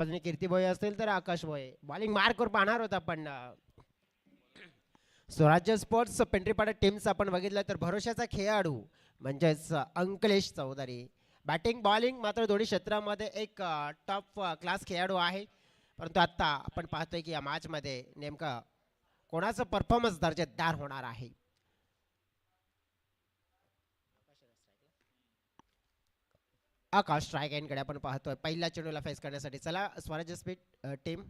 पण कीर्ती भोये असतील तर आकाश भोये बॉलिंग मार्कवर पाहणार होता पण स्वराज्य स्पोर्ट्स पेंढरीपाडा टीमचा आपण बघितलं तर भरोशाचा खेळाडू म्हणजेच अंकलेश चौधरी बॅटिंग बॉलिंग मात्र दोन्ही क्षेत्रामध्ये एक टॉप क्लास खेळाडू आहे. परंतु आत्ता आपण पाहतोय की या मॅचमध्ये नेमका कोणाचं परफॉर्मन्स दर्जेदार होणार आहे. आकाश स्ट्राईक एंडकडे आपण पाहतोय पहिल्या चेंडूला फेस करण्यासाठी. चला स्वराज्य स्पीड टीम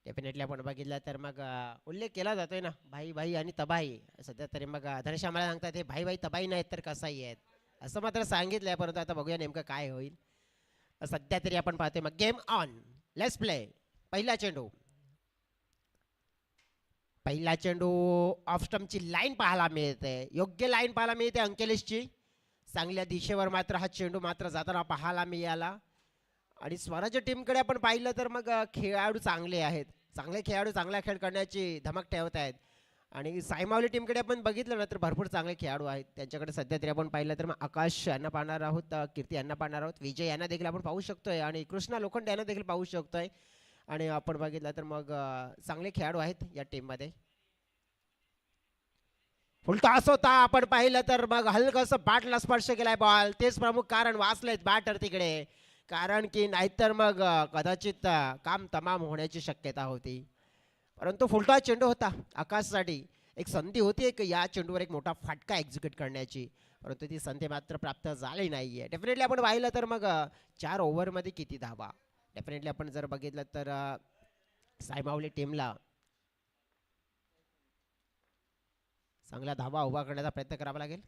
डेफिनेटली आपण बघितलं तर मग उल्लेख केला जातोय ना भाई भाई आणि तबाई. सध्या तरी मग धनेश आम्हाला सांगतात हे भाई भाई तबाई नाहीत तर कसाही आहेत असं मात्र सांगितलंय. परंतु आता बघूया नेमकं काय होईल. सध्या तरी आपण पाहतोय मग गेम ऑन लेट्स प्ले. पहिला चेंडू पहिला चेंडू ऑफ स्टंपची लाईन पाहायला मिळते. योग्य लाईन पाहायला मिळते अंकेलेशची. चांगल्या दिशेवर मात्र हा चेंडू मात्र जाताना पाहायला मिळाला. आणि स्वराज्य टीमकडे आपण पाहिलं तर मग खेळाडू चांगले आहेत. चांगले खेळाडू चांगला खेळ करण्याची धमक ठेवत आहेत. आणि सायमावली टीमकडे आपण बघितलं ना तर भरपूर चांगले खेळाडू आहेत त्यांच्याकडे. सध्या तरी आपण पाहिलं तर मग आकाश यांना पाहणार आहोत, कीर्ती यांना पाहणार आहोत, विजय यांना देखील आपण पाहू शकतोय आणि कृष्णा लोखंडे यांना देखील पाहू शकतोय. आणि आपण बघितलं तर मग चांगले खेळाडू आहेत या टीममध्ये. फुलटॉस होता आपण पाहिलं तर मग हलकंसं बॅटला स्पर्श केलाय बॉल. तेच प्रमुख कारण वाचलेत बॅटर तिकडे. कारण की नाहीतर मग कदाचित काम तमाम होण्याची शक्यता होती. परंतु फुलटॉस चेंडू होता आकाशसाठी. एक संधी होती एक या चेंडूवर एक मोठा फटका एक्झिक्यूट करण्याची. परंतु ती संधी मात्र प्राप्त झाली नाहीये. डेफिनेटली आपण पाहिलं तर मग 4 ओव्हरमध्ये किती धावा. डेफिनेटली आपण जर बघितलं तर सायमावली टीमला चांगला धावा उभा करण्याचा प्रयत्न करावा लागेल.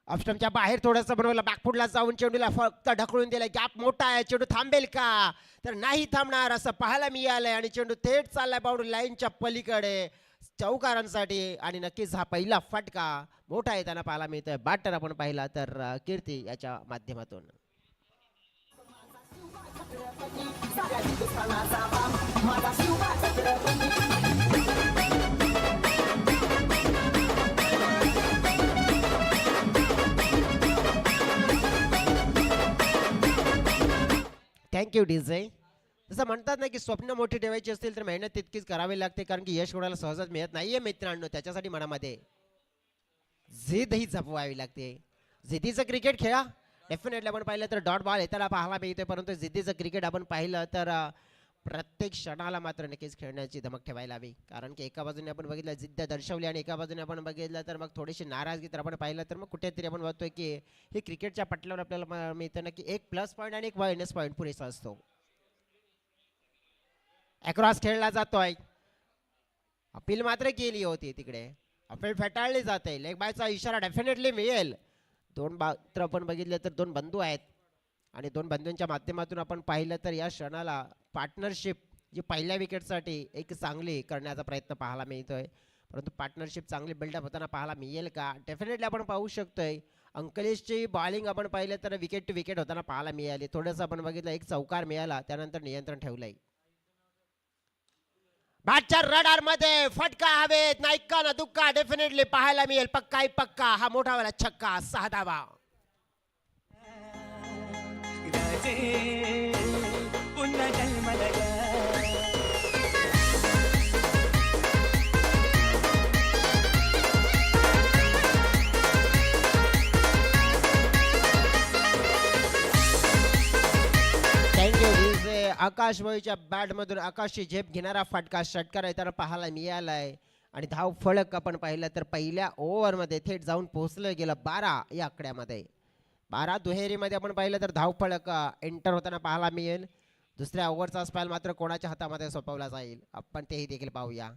ऑफस्टमच्या बाहेर थोडंसं बनवलं बॅकफुटला जाऊन चेंडूला फक्त ढकलून दिलं. गॅप मोठा आहे. चेंडू थांबेल का तर नाही थांबणार असं पाहायला मिळालंय. आणि चेंडू थेट चाललाय बाउंड्री लाईनच्या पलीकडे चौकारांसाठी. आणि नक्कीच हा पहिला फटका मोठा येताना पाहायला मिळतोय. बॅटर आपण पाहिला तर कीर्ती याच्या माध्यमातून. Thank you DJ. जसं म्हणतात ना की स्वप्न मोठी ठेवायची असतील तर मेहनत तितकीच करावी लागते. कारण की यश कोणाला सहजच मिळत नाहीये मित्रांनो. त्याच्यासाठी मनामध्ये जिद ही जपवावी लागते. जिद्दीचं क्रिकेट खेळा. डेफिनेटली आपण पाहिलं तर डॉट बॉल येताना पाहायला मिळते. परंतु जिद्दीचं क्रिकेट आपण पाहिलं तर प्रत्येक क्षणाला मात्र नक्कीच खेळण्याची धमक ठेवायला हवी. कारण की एका बाजूने आपण बघितलं जिद्द दर्शवली आणि एका बाजूने आपण बघितलं तर मग थोडीशी नाराजगी. तर आपण पाहिलं तर मग कुठेतरी आपण बघतोय की हे क्रिकेटच्या पटलावर आपल्याला मिळतं ना की एक प्लस पॉईंट आणि एक मायनस पॉईंट पुरेसा असतो. अक्रॉस खेळला जातोय. अपील मात्र केली होती तिकडे. अपील फेटाळली जाते. लेग बायचा इशारा डेफिनेटली मिळेल. दोन मात्र आपण बघितले तर दोन बंधू आहेत. आणि दोन बंधूंच्या माध्यमातून आपण पाहिलं तर या क्षणाला पार्टनरशिप जी पहिल्या विकेटसाठी एक चांगली करण्याचा प्रयत्न पाहायला मिळतोय. परंतु पार्टनरशिप चांगली बिल्डअप होताना पाहायला मिळेल का. डेफिनेटली आपण पाहू शकतोय अंकलेशची बॉलिंग आपण पाहिलं तर विकेट टू विकेट होताना पाहायला मिळाली. थोडंसं आपण बघितलं एक चौकार मिळाला त्यानंतर नियंत्रण ठेवलंय. बॅटच्या रडार मध्ये फटका हवेत नाईका ना दुक्का डेफिनेटली पाहायला मिळेल. पक्का ही पक्का. हा मोठा वाला छक्का 6 धावा. पुन्हा जन्मला थँक्यू. आकाश भोईच्या बॅट मधून आकाशची झेप घेणारा फटका षटकार येताना पाहायला मिळालाय. आणि धाव फलक आपण पाहिलं तर पहिल्या ओव्हरमध्ये थेट जाऊन पोहोचलं गेलं 12 या आकड्यामध्ये. 12 दुहेरीमध्ये आपण पाहिलं तर धाव फलक एंटर होताना पाहायला मिळेल. दुसऱ्या ओव्हरचा स्पेल मात्र कोणाच्या हातामध्ये सोपवला जाईल आपण तेही देखील पाहूया.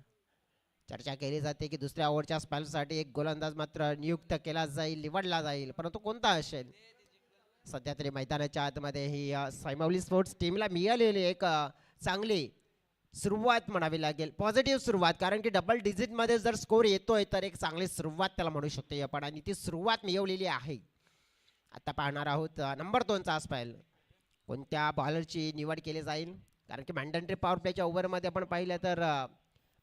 चर्चा केली जाते की दुसऱ्या ओव्हरच्या स्पेलसाठी एक गोलंदाज मात्र नियुक्त केला जाईल, निवडला जाईल. परंतु कोणता असेल सध्या तरी मैदानाच्या आतमध्ये ही सायमावली स्पोर्ट्स टीमला मिळालेली एक चांगली सुरुवात म्हणावी लागेल. पॉझिटिव्ह सुरुवात. कारण की डबल डिजिटमध्ये जर स्कोर येतोय तर एक चांगली सुरुवात त्याला म्हणू शकतो आपण. आणि ती सुरुवात मिळवलेली आहे. आता पाहणार आहोत नंबर 2चा स्पेल कोणत्या बॉलरची निवड केली जाईल. कारण की मॅन्डेटरी पॉवर प्लेच्या ओव्हरमध्ये आपण पाहिलं तर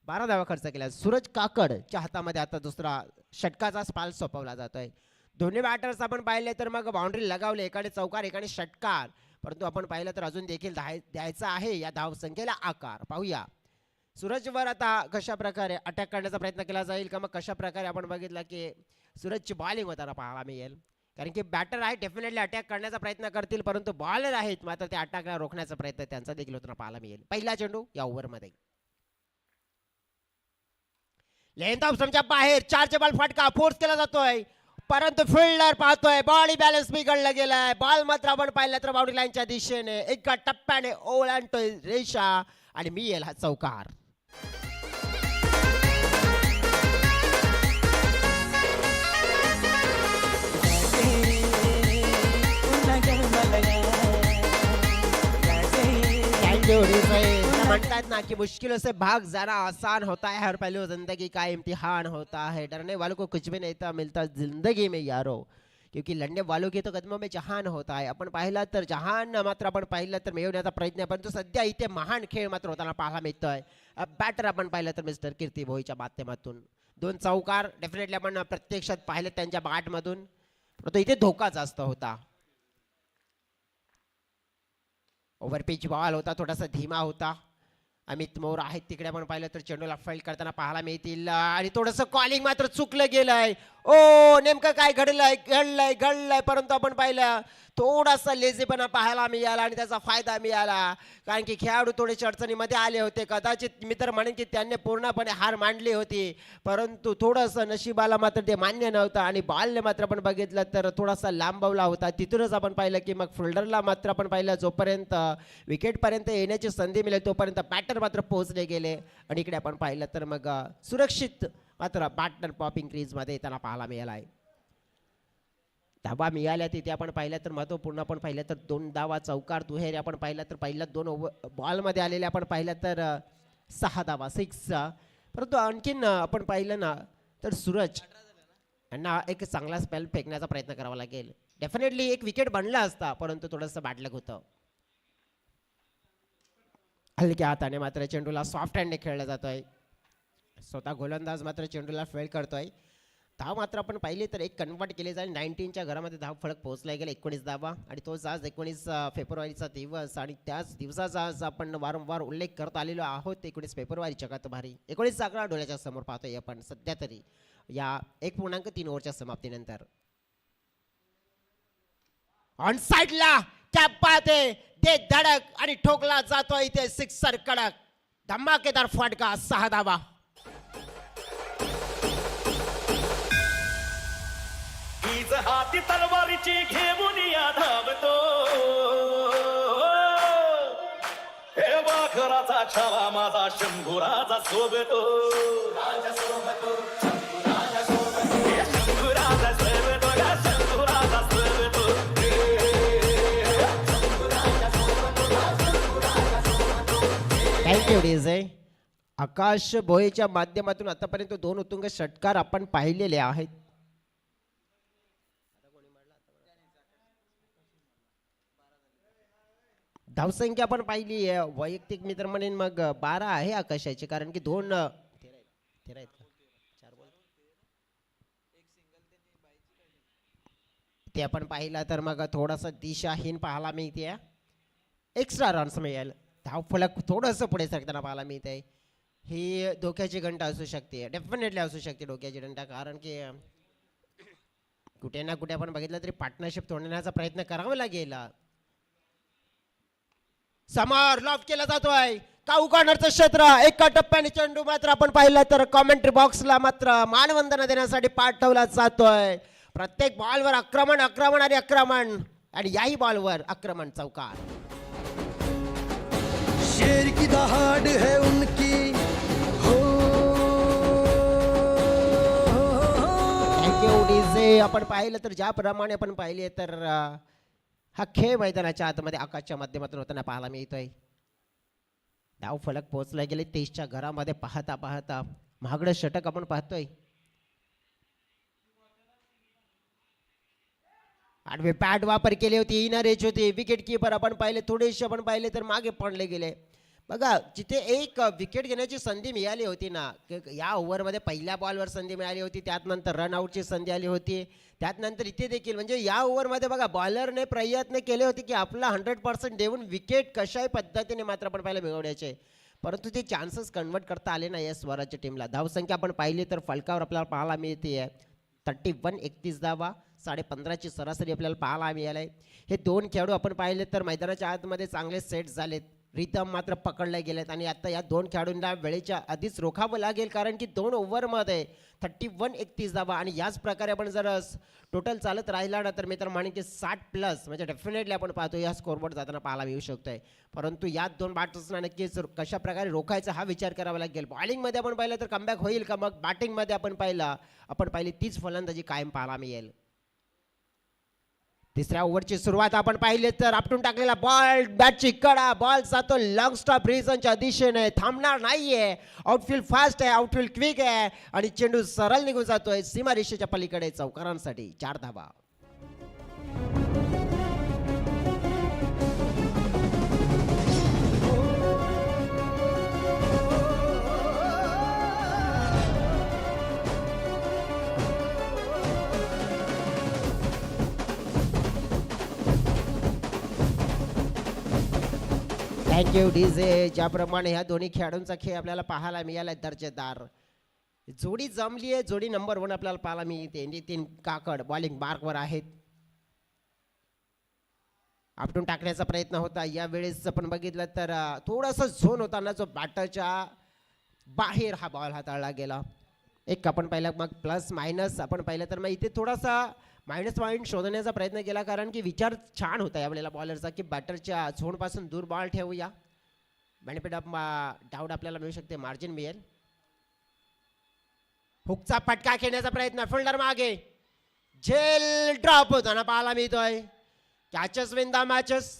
12 धावा खर्च केला. सूरज काकडच्या हातामध्ये आता दुसरा षटकाचा स्पेल सोपवला जातोय. दोन्ही बॅटर्स आपण पाहिले तर मग बाउंड्री लगावले, एकाने चौकार एकाने षटकार, परंतु आपण पाहिलं तर अजून देखील द्यायचा आहे या धावसंख्येला आकार. पाहूया सूरजवर आता कशा प्रकारे अटॅक करण्याचा प्रयत्न केला जाईल का, मग कशा प्रकारे आपण बघितलं की सूरजची बॉलिंग होताना पाहायला मिळेल. कारण की बॅटर आहे डेफिनेटली अटॅक करण्याचा प्रयत्न करतील, परंतु बॉलर आहेत मात्र ते अटॅकला रोखण्याचा प्रयत्न त्यांचा देखील होताना पाहायला मिळेल. पहिला चेंडू या ओव्हरमध्ये लेंथ ऑफ स्टंपच्या बाहेर 4चे बॉल फटका फोर्स केला जातोय, परंतु फिल्डर पाहतोय बॉडी बॅलन्स बिघडला गेलाय. बॉल मात्र आपण पाहिलं तर बाउंड्री लाईनच्या दिशेने एका टप्प्याने ओलांडतोय रेषा आणि मिळेल हा चौकार. पुन्हा जन्मला म्हणतात ना कि मुश्किलों से भाग जाना आसान होता है, हर पहलू जिंदगी का इम्तिहान होता है, डरने वालों को कुछ भी नहीं मिलता जिंदगी में यारो, क्योंकि लढणे वालों के तो कदमों में जहान होता है. आपण पाहिला तर जहान मात्र आपण पाहिलं तर मिळवण्याचा प्रयत्न, परंतु सध्या इथे महान खेळ मात्र होताना पाहायला मिळतोय. बॅटर आपण पाहिलं तर मिस्टर कीर्ती भोईच्या माध्यमातून 2 चौकार डेफिनेटली आपण प्रत्यक्षात पाहिले त्यांच्या बॅटमधून, परंतु इथे धोका जास्त होता. ओव्हरपिच बॉल होता, थोडासा धीमा होता. अमित मोर आहेत तिकडे आपण पाहिलं तर चेंडूला फाईट करताना पाहायला मिळतील आणि थोडंसं कॉलिंग मात्र चुकलं गेलंय. ओ नेमकं काय घडलंय, परंतु आपण पाहिलं थोडासा लेझीपणा पाहायला मिळाला आणि त्याचा फायदा मिळाला, कारण की खेळाडू थोडेसे अडचणीमध्ये आले होते. कदाचित मी तर म्हणेन की त्यांनी पूर्णपणे हार मांडली होती, परंतु थोडंसं नशिबाला मात्र ते मान्य नव्हतं आणि बॉलने मात्र आपण बघितलं तर थोडासा लांबवला होता. तिथूनच आपण पाहिलं की मग फिल्डरला मात्र आपण पाहिलं जोपर्यंत विकेटपर्यंत येण्याची संधी मिळेल तोपर्यंत बॅटर मात्र पोहोचले गेले आणि इकडे आपण पाहिलं तर मग सुरक्षित मात्र बॅटर पॉपिंग क्रीजमध्ये येताना पाहायला मिळाला आहे. धावा मिळाल्या तिथे आपण पाहिलं तर महत्वपूर्ण आपण पाहिलं तर 2 धावा चौकार दुहेरी आपण पाहिलं तर पहिल्या 2 बॉलमध्ये आलेले आपण पाहिलं तर 6 धावा 6. परंतु आणखीन आपण पाहिलं ना तर सूरज यांना एक चांगला स्पेल फेकण्याचा प्रयत्न करावा लागेल. डेफिनेटली एक विकेट बनला असता, परंतु थोडंसं बॅडलक होतं. हलक्या हाताने मात्र चेंडूला सॉफ्ट हँडने खेळला जातोय. स्वतः गोलंदाज मात्र चेंडूला फेल करतोय. धाव मात्र आपण पाहिली तर एक कन्वर्ट केले जाईल. 19च्या घरामध्ये धाव फलक पोहोचला गेला 19 धावा आणि तोच आज 19 फेब्रुवारीचा दिवस आणि त्याच दिवसाचा आज आपण वारंवार उल्लेख करत आलेलो आहोत. 19 फेब्रुवारी जगात भारी 19 आकडा डोळ्याच्या समोर पाहतोय आपण सध्या तरी या 1.3 ओव्हरच्या समाप्तीनंतर. ऑन साइडला कॅप पाहते ते धडक आणि ठोकला जातो इथे सिक्सर कडक धमाकेदार फटका 6 धावा. हीच हाती तलवारीची घेऊन या धावतो, हे वाखराचा छावा माझा शंभूराजा सोबतो, हे शंभूराजा सोबतो, या शंभूराजा सोबतो. Thank you DJ. आकाश भोईच्या माध्यमातून आतापर्यंत 2 उत्तुंग षटकार आपण पाहिलेले आहेत. धावसंख्या आपण पाहिली आहे वैयक्तिक मित्र म्हणेन मग 12 आहे आकाशाची, कारण की 2 13 आहेत का 4 बॉल ते आपण पाहिला तर मग थोडासा दिशाहीन पाहायला मिळते. एक्स्ट्रा रन्स मिळेल. धाव फलक थोडंसं पुढे सरकताना पाहायला मिळते. ही धोक्याची घंटा असू शकते, डेफिनेटली असू शकते डोक्याची घंटा, कारण की कुठे ना कुठे आपण बघितलं तरी पार्टनरशिप तोडण्याचा प्रयत्न करावा लागेल. समोर लॉफ केला जातोय काऊ कॉर्नरचं क्षेत्र. एका टप्प्याने चेंडू मात्र आपण पाहिलं तर कॉमेंट्री बॉक्सला मात्र मानवंदना देण्यासाठी पाठवला जातोय. प्रत्येक बॉलवर आक्रमण आक्रमण आणि आक्रमण आणि याही बॉलवर आक्रमण चौकार. शेर की दहाड़ है उनकी हो. Thank you DJ. आपण पाहिलं तर ज्याप्रमाणे आपण पाहिले तर हा खेळ मैदानाच्या आतमध्ये आकाशच्या माध्यमातून होताना पाहायला मिळतोय. धाव फलक पोहोचला गेले 23च्या घरामध्ये पाहता पाहता महागडं षटक आपण पाहतोय. आडवे पॅड वापर केली होती, इनर एज होती. विकेट किपर आपण पाहिले थोडेसे आपण पाहिले तर मागे पडले गेले, बघा जिथे एक विकेट घेण्याची संधी मिळाली होती ना, या ओव्हरमध्ये पहिल्या बॉलवर संधी मिळाली होती, त्यात नंतर रनआउटची संधी आली होती, त्यात नंतर इथे देखील म्हणजे या ओव्हरमध्ये बघा बॉलरने प्रयत्न केले होते की आपला 100% देऊन विकेट कशाही पद्धतीने मात्र आपण पाहिलं मिळवण्याचे, परंतु ते चान्सेस कन्वर्ट करता आले नाही या स्वराज्य टीमला. धावसंख्या आपण पाहिली तर फलकावर आपल्याला पाहायला मिळते 31 धावा, 15.5ची सरासरी आपल्याला पाहायला मिळाली. हे दोन खेळाडू आपण पाहिले तर मैदानाच्या आतमध्ये चांगले सेट झालेत, रिदम मात्र पकडले गेलेत आणि आता या दोन खेळाडूंना वेळेच्या आधीच रोखावं लागेल, कारण की 2 ओव्हरमध्ये 31 धावा आणि याच प्रकारे आपण जर टोटल चालत राहिला ना तर मी तर म्हणेन की 60+ म्हणजे डेफिनेटली आपण पाहतो या स्कोरबोर्ड जाताना पाहायला मिळू शकतोय. परंतु या दोन बॅटर्सना नक्कीच कशा प्रकारे रोखायचा हा विचार करावा लागेल. बॉलिंगमध्ये आपण पाहिलं तर कमबॅक होईल का, मग बॅटिंगमध्ये आपण पाहिली तीच फलंदाजी कायम पाहायला मिळेल. तिसऱ्या ओव्हरची सुरुवात आपण पाहिली तर आपटून टाकलेला बॉल, बॅटची कडा, बॉल जातो लॉंग स्टॉप रिजनच्या दिशेने, थांबणार नाहीये. आउटफील्ड फास्ट आहे, आउटफील्ड क्विक आहे आणि चेंडू सरळ निघून जातोय सीमारेषेच्या पलीकडे चौकारांसाठी 4 धावा. Thank you DJ. ज्याप्रमाणे ह्या दोन्ही खेळाडूंचा खेळ आपल्याला पाहायला मिळाला दर्जेदार, जोडी जमली आहे, जोडी नंबर 1 आपल्याला पाहायला मिळते. नितीन काकड बॉलिंग मार्कवर आहेत. आपटून टाकण्याचा प्रयत्न होता, यावेळेस आपण बघितलं तर थोडासा झोन होताना जो बॅटरच्या बाहेर हा बॉल हाताळला गेला. एक आपण पाहिलं, मग प्लस मायनस आपण पाहिलं तर मग इथे थोडासा मायनस पॉईंट शोधण्याचा प्रयत्न केला, कारण की विचार छान होता यावेळेला बॉलरचा की बॅटरच्या झोनपासून दूर बॉल ठेवूया, बेनिफिट ऑफ डाऊट आपल्याला मिळू शकते, मार्जिन मिळेल. हुकचा फटका खेळण्याचा प्रयत्न, फिल्डर मागे, झेल ड्रॉप होताना पाहायला मिळतोय. कॅचेस विन द मॅचेस,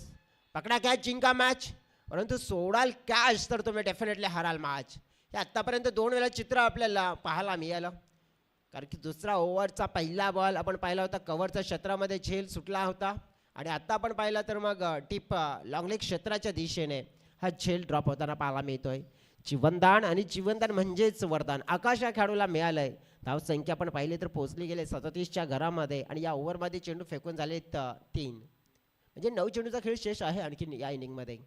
पकडा कॅच जिंका मॅच, परंतु सोडाल कॅच तर तुम्ही डेफिनेटली हराल मॅच. हे आत्तापर्यंत 2 वेळा चित्र आपल्याला पाहायला मिळालं, कारण की दुसरा ओव्हरचा पहिला बॉल आपण पाहिला होता कव्हरच्या क्षेत्रामध्ये झेल सुटला होता आणि आता आपण पाहिला तर मग टिप लॉंगलेग क्षेत्राच्या दिशेने हा झेल ड्रॉप होताना पाहायला मिळतोय. जीवनदान आणि जीवनदान म्हणजेच वरदान आकाश या खेळाडूला मिळालंय. धावसंख्या आपण पाहिली तर पोहोचली गेले 37च्या घरामध्ये आणि या ओव्हरमध्ये चेंडू फेकून झाले 3, म्हणजे 9 चेंडूचा खेळ शेष आहे आणखी या इनिंगमध्ये.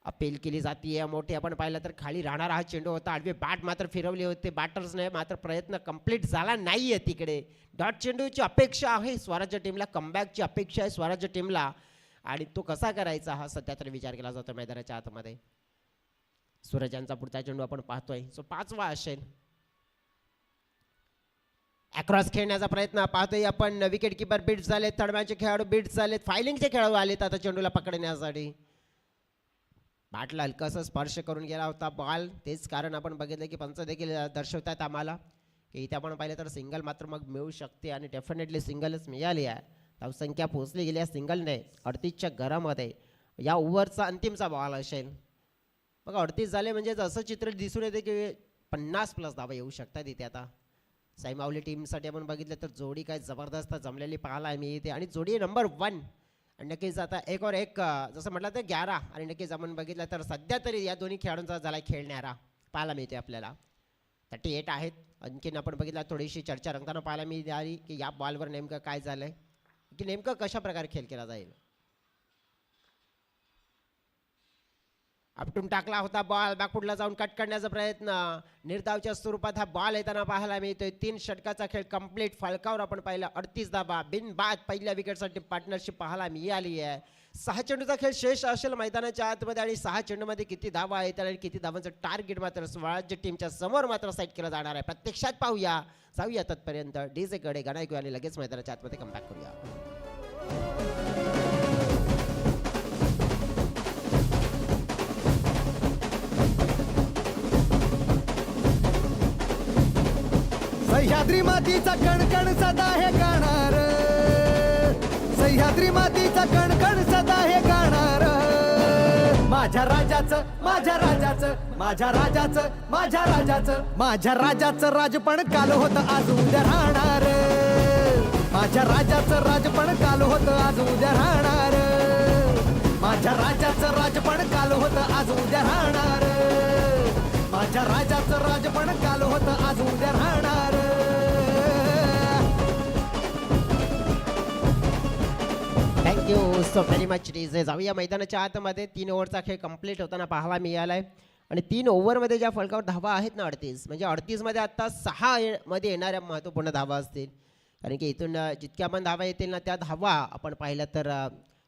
अपील केली जाते मोठी आपण पाहिलं तर खाली राहणारा हा चेंडू होता, आडवी बॅट मात्र फिरवली होती बॅटर्सने, मात्र प्रयत्न कंप्लीट झाला नाहीये. तिकडे डॉट चेंडूची अपेक्षा आहे स्वराज्य टीमला, कमबॅकची अपेक्षा आहे स्वराज्य टीमला आणि तो कसा करायचा हा सध्या तरी विचार केला जातो मैदानाच्या आतमध्ये. सूरज यांचा पुढचा चेंडू आपण पाहतोय, सो 5वा असेल. अक्रॉस खेळण्याचा प्रयत्न पाहतोय आपण, विकेट किपर बीट झाले, तडम्याचे खेळाडू बीट झालेत, फायलिंगचे खेळाडू आलेत आता चेंडूला पकडण्यासाठी. बॅटला हलकासा स्पर्श करून गेला होता बॉल, तेच कारण आपण बघितलं की पंच देखील दर्शवतात आम्हाला की इथे आपण पाहिलं तर सिंगल मात्र मग मिळू शकते आणि डेफिनेटली सिंगलच मिळाली आहे. धावसंख्या पोहोचली गेली आहे सिंगलने 38च्या घरामध्ये. या ओव्हरचा अंतिमचा बॉल असेल बघा, 38 झाले म्हणजे असं चित्र दिसून येते की 50+ धावा येऊ शकतात इथे. आता साईमावली टीमसाठी आपण बघितलं तर जोडी काय जबरदस्त जमलेली पाहायला मिळते आणि जोडी नंबर 1 आणि नक्कीच आता 1 और 1 जसं म्हटलं तर 11 आणि नक्कीच आपण बघितलं तर सध्या तरी या दोन्ही खेळाडूंचा झाला खेळणारा पाहायला मिळते आपल्याला. 38 आहेत. आणखीन आपण बघितलं थोडीशी चर्चा रंगताना पाहायला मिळाली की या बॉलवर नेमकं काय झालंय, की नेमकं कशा प्रकारे खेळ केला जाईल. आपटून टाकला होता बॉल, बॅकफुटला जाऊन कट करण्याचा प्रयत्न, निर्धावच्या स्वरूपात हा बॉल येताना पाहायला मिळतोय. 3 षटकाचा खेळ कंप्लीट, फलकावर आपण पाहिलं 38 धावा, बिनबाद पहिल्या विकेटसाठी पार्टनरशिप पाहायला मिळाली आहे. 6 चेंडूचा खेळ शेष असेल मैदानाच्या आतमध्ये आणि 6 चेंडूमध्ये किती धावा आहेत आणि किती धावांचं टार्गेट मात्र स्वराज्य टीमच्या समोर मात्र सेट केलं जाणार आहे. प्रत्यक्षात पाहूया, जाऊया तत्पर्यंत डीजे कडे गाणं ऐकूया आणि लगेच मैदानाच्या आतमध्ये कमबॅक करूया. सह्याद्री मातीचा कणकण सदा हे गाणार, सह्याद्री मातीचा कणकण सदा हे गाणार. माझ्या राजाचं, माझ्या राजाचं, माझ्या राजाचं, माझ्या राजाचं, माझ्या राजाचं राजपण काल होतं आज उद्या राहणार. माझ्या राजाचं राजपण काल होतं आज उद्या राहणार. माझ्या राजाचं राज पण काल होतं आज उद्या राहणार माझ्या राजाचं राज पण काल होतं आज उद्या राहणार thank you so very much DJ. जाऊया मैदानाच्या आतमध्ये. 3 ओव्हरचा खेळ कंप्लीट होताना पाहायला मिळालाय आणि 3 ओव्हरमध्ये ज्या फलकावर धावा आहेत ना 38 म्हणजे 38 मध्ये आता 6 मध्ये येणाऱ्या महत्त्वपूर्ण धावा असतील. कारण की इथून जितक्या पण धावा येतील ना त्या धावा आपण पाहिल्या तर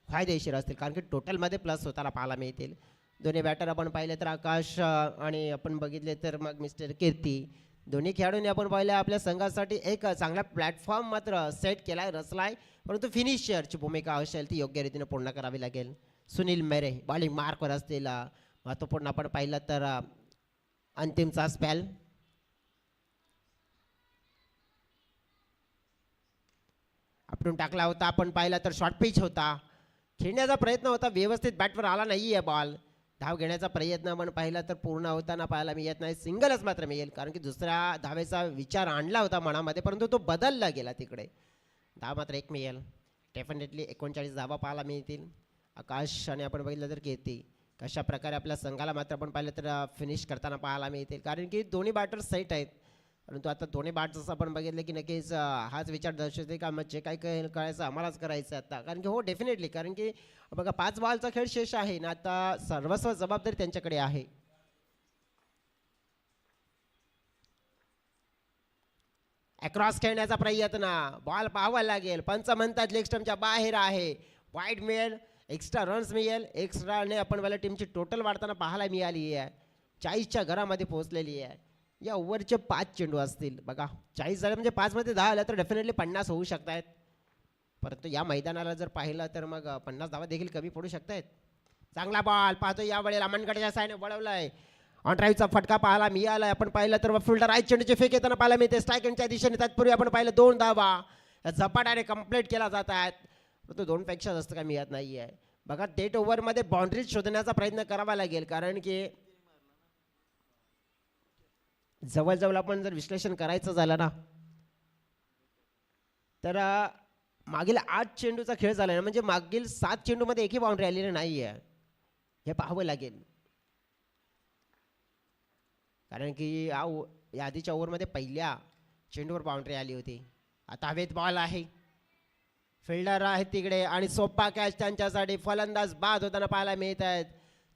फायदेशीर असतील. कारण की टोटलमध्ये प्लस होताना पाहायला मिळतील. दोन्ही बॅटर आपण पाहिले तर आकाश आणि आपण बघितले तर मग मिस्टर कीर्ती दोन्ही खेळाडूंनी आपण पाहिलं आपल्या संघासाठी एक चांगला प्लॅटफॉर्म मात्र सेट केलाय रचलाय. परंतु फिनिशरची भूमिका असेल ती योग्य रीतीने पूर्ण करावी लागेल. सुनील मेरे बॉलिंग मार्कवर असलेला महत्त्वपूर्ण आपण पाहिलं तर अंतिमचा स्पॅल. आपण टाकला होता आपण पाहिला तर शॉर्ट पिच होता. खेळण्याचा प्रयत्न होता व्यवस्थित बॅटवर आला नाही आहे बॉल. धाव घेण्याचा प्रयत्न आपण पाहिला तर पूर्ण होताना पाहायला मिळत नाही. सिंगलच मात्र मिळेल कारण की दुसऱ्या धावेचा विचार आणला होता मनामध्ये परंतु तो बदलला गेला तिकडे. धाव मात्र 1 मिळेल. डेफिनेटली 39 धावा पाहायला मिळतील. आकाश आणि आपण बघितलं तर कीर्ती कशा प्रकारे आपल्या संघाला मात्र आपण पाहिलं तर फिनिश करताना पाहायला मिळतील. कारण की दोन्ही बॅटर सेट आहेत परंतु आता दोन्ही बॅट्स आपण बघितले की नक्कीच हाच विचार दर्शवते का मग जे काय करायचं आम्हालाच करायचं आता. कारण की हो डेफिनेटली कारण की बघा 5 बॉलचा खेळ शेष आहे ना आता सर्वस्व जबाबदारी त्यांच्याकडे आहे. अक्रॉस खेळण्याचा प्रयत्न बॉल पाहावा लागेल. पंच म्हणतात लेग स्टंपच्या बाहेर आहे. वाईड मिळेल एक्स्ट्रा रन्स मिळेल. एक्स्ट्राने आपण मला टीमची टोटल वाढताना पाहायला मिळाली आहे. 40च्या घरामध्ये पोहोचलेली आहे. या ओव्हरचे 5 चेंडू असतील. बघा 40 झाले म्हणजे 5 मध्ये 10 आलं तर डेफिनेटली 50 होऊ शकत आहेत. परंतु या मैदानाला जर पाहिलं तर मग 50 धावा देखील कमी पडू शकत आहेत. चांगला बॉल पाहतो यावेळेला मनगटाच्या साईडने वळवलाय. ऑन ड्राईव्हचा फटका पाहायला मिळालाय. आपण पाहिलं तर फिल्डर राईट चेंडूचे फेक येताना पाहायला मिळते स्ट्रायकच्या दिशेने. तत्पूर्वी आपण पाहिलं 2 धावा झपाट्याने कंप्लीट केला जात आहेत परंतु 2 पेक्षा जास्त काही मिळत नाही आहे. बघा डेट ओव्हरमध्ये बाउंड्रीज शोधण्याचा प्रयत्न करावा लागेल कारण की जवळजवळ आपण जर विश्लेषण करायचं झालं ना तर मागील 8 चेंडूचा खेळ झाला ना म्हणजे मागील 7 चेंडूमध्ये एकही बाउंड्री आलेली नाही आहे. हे पाहावं लागेल कारण की या आधीच्या ओव्हरमध्ये पहिल्या चेंडूवर बाउंड्री आली होती. आता हवेत बॉल आहे. फिल्डर आहेत तिकडे आणि सोपा कॅच त्यांच्यासाठी. फलंदाज बाद होताना पाहायला मिळत आहेत.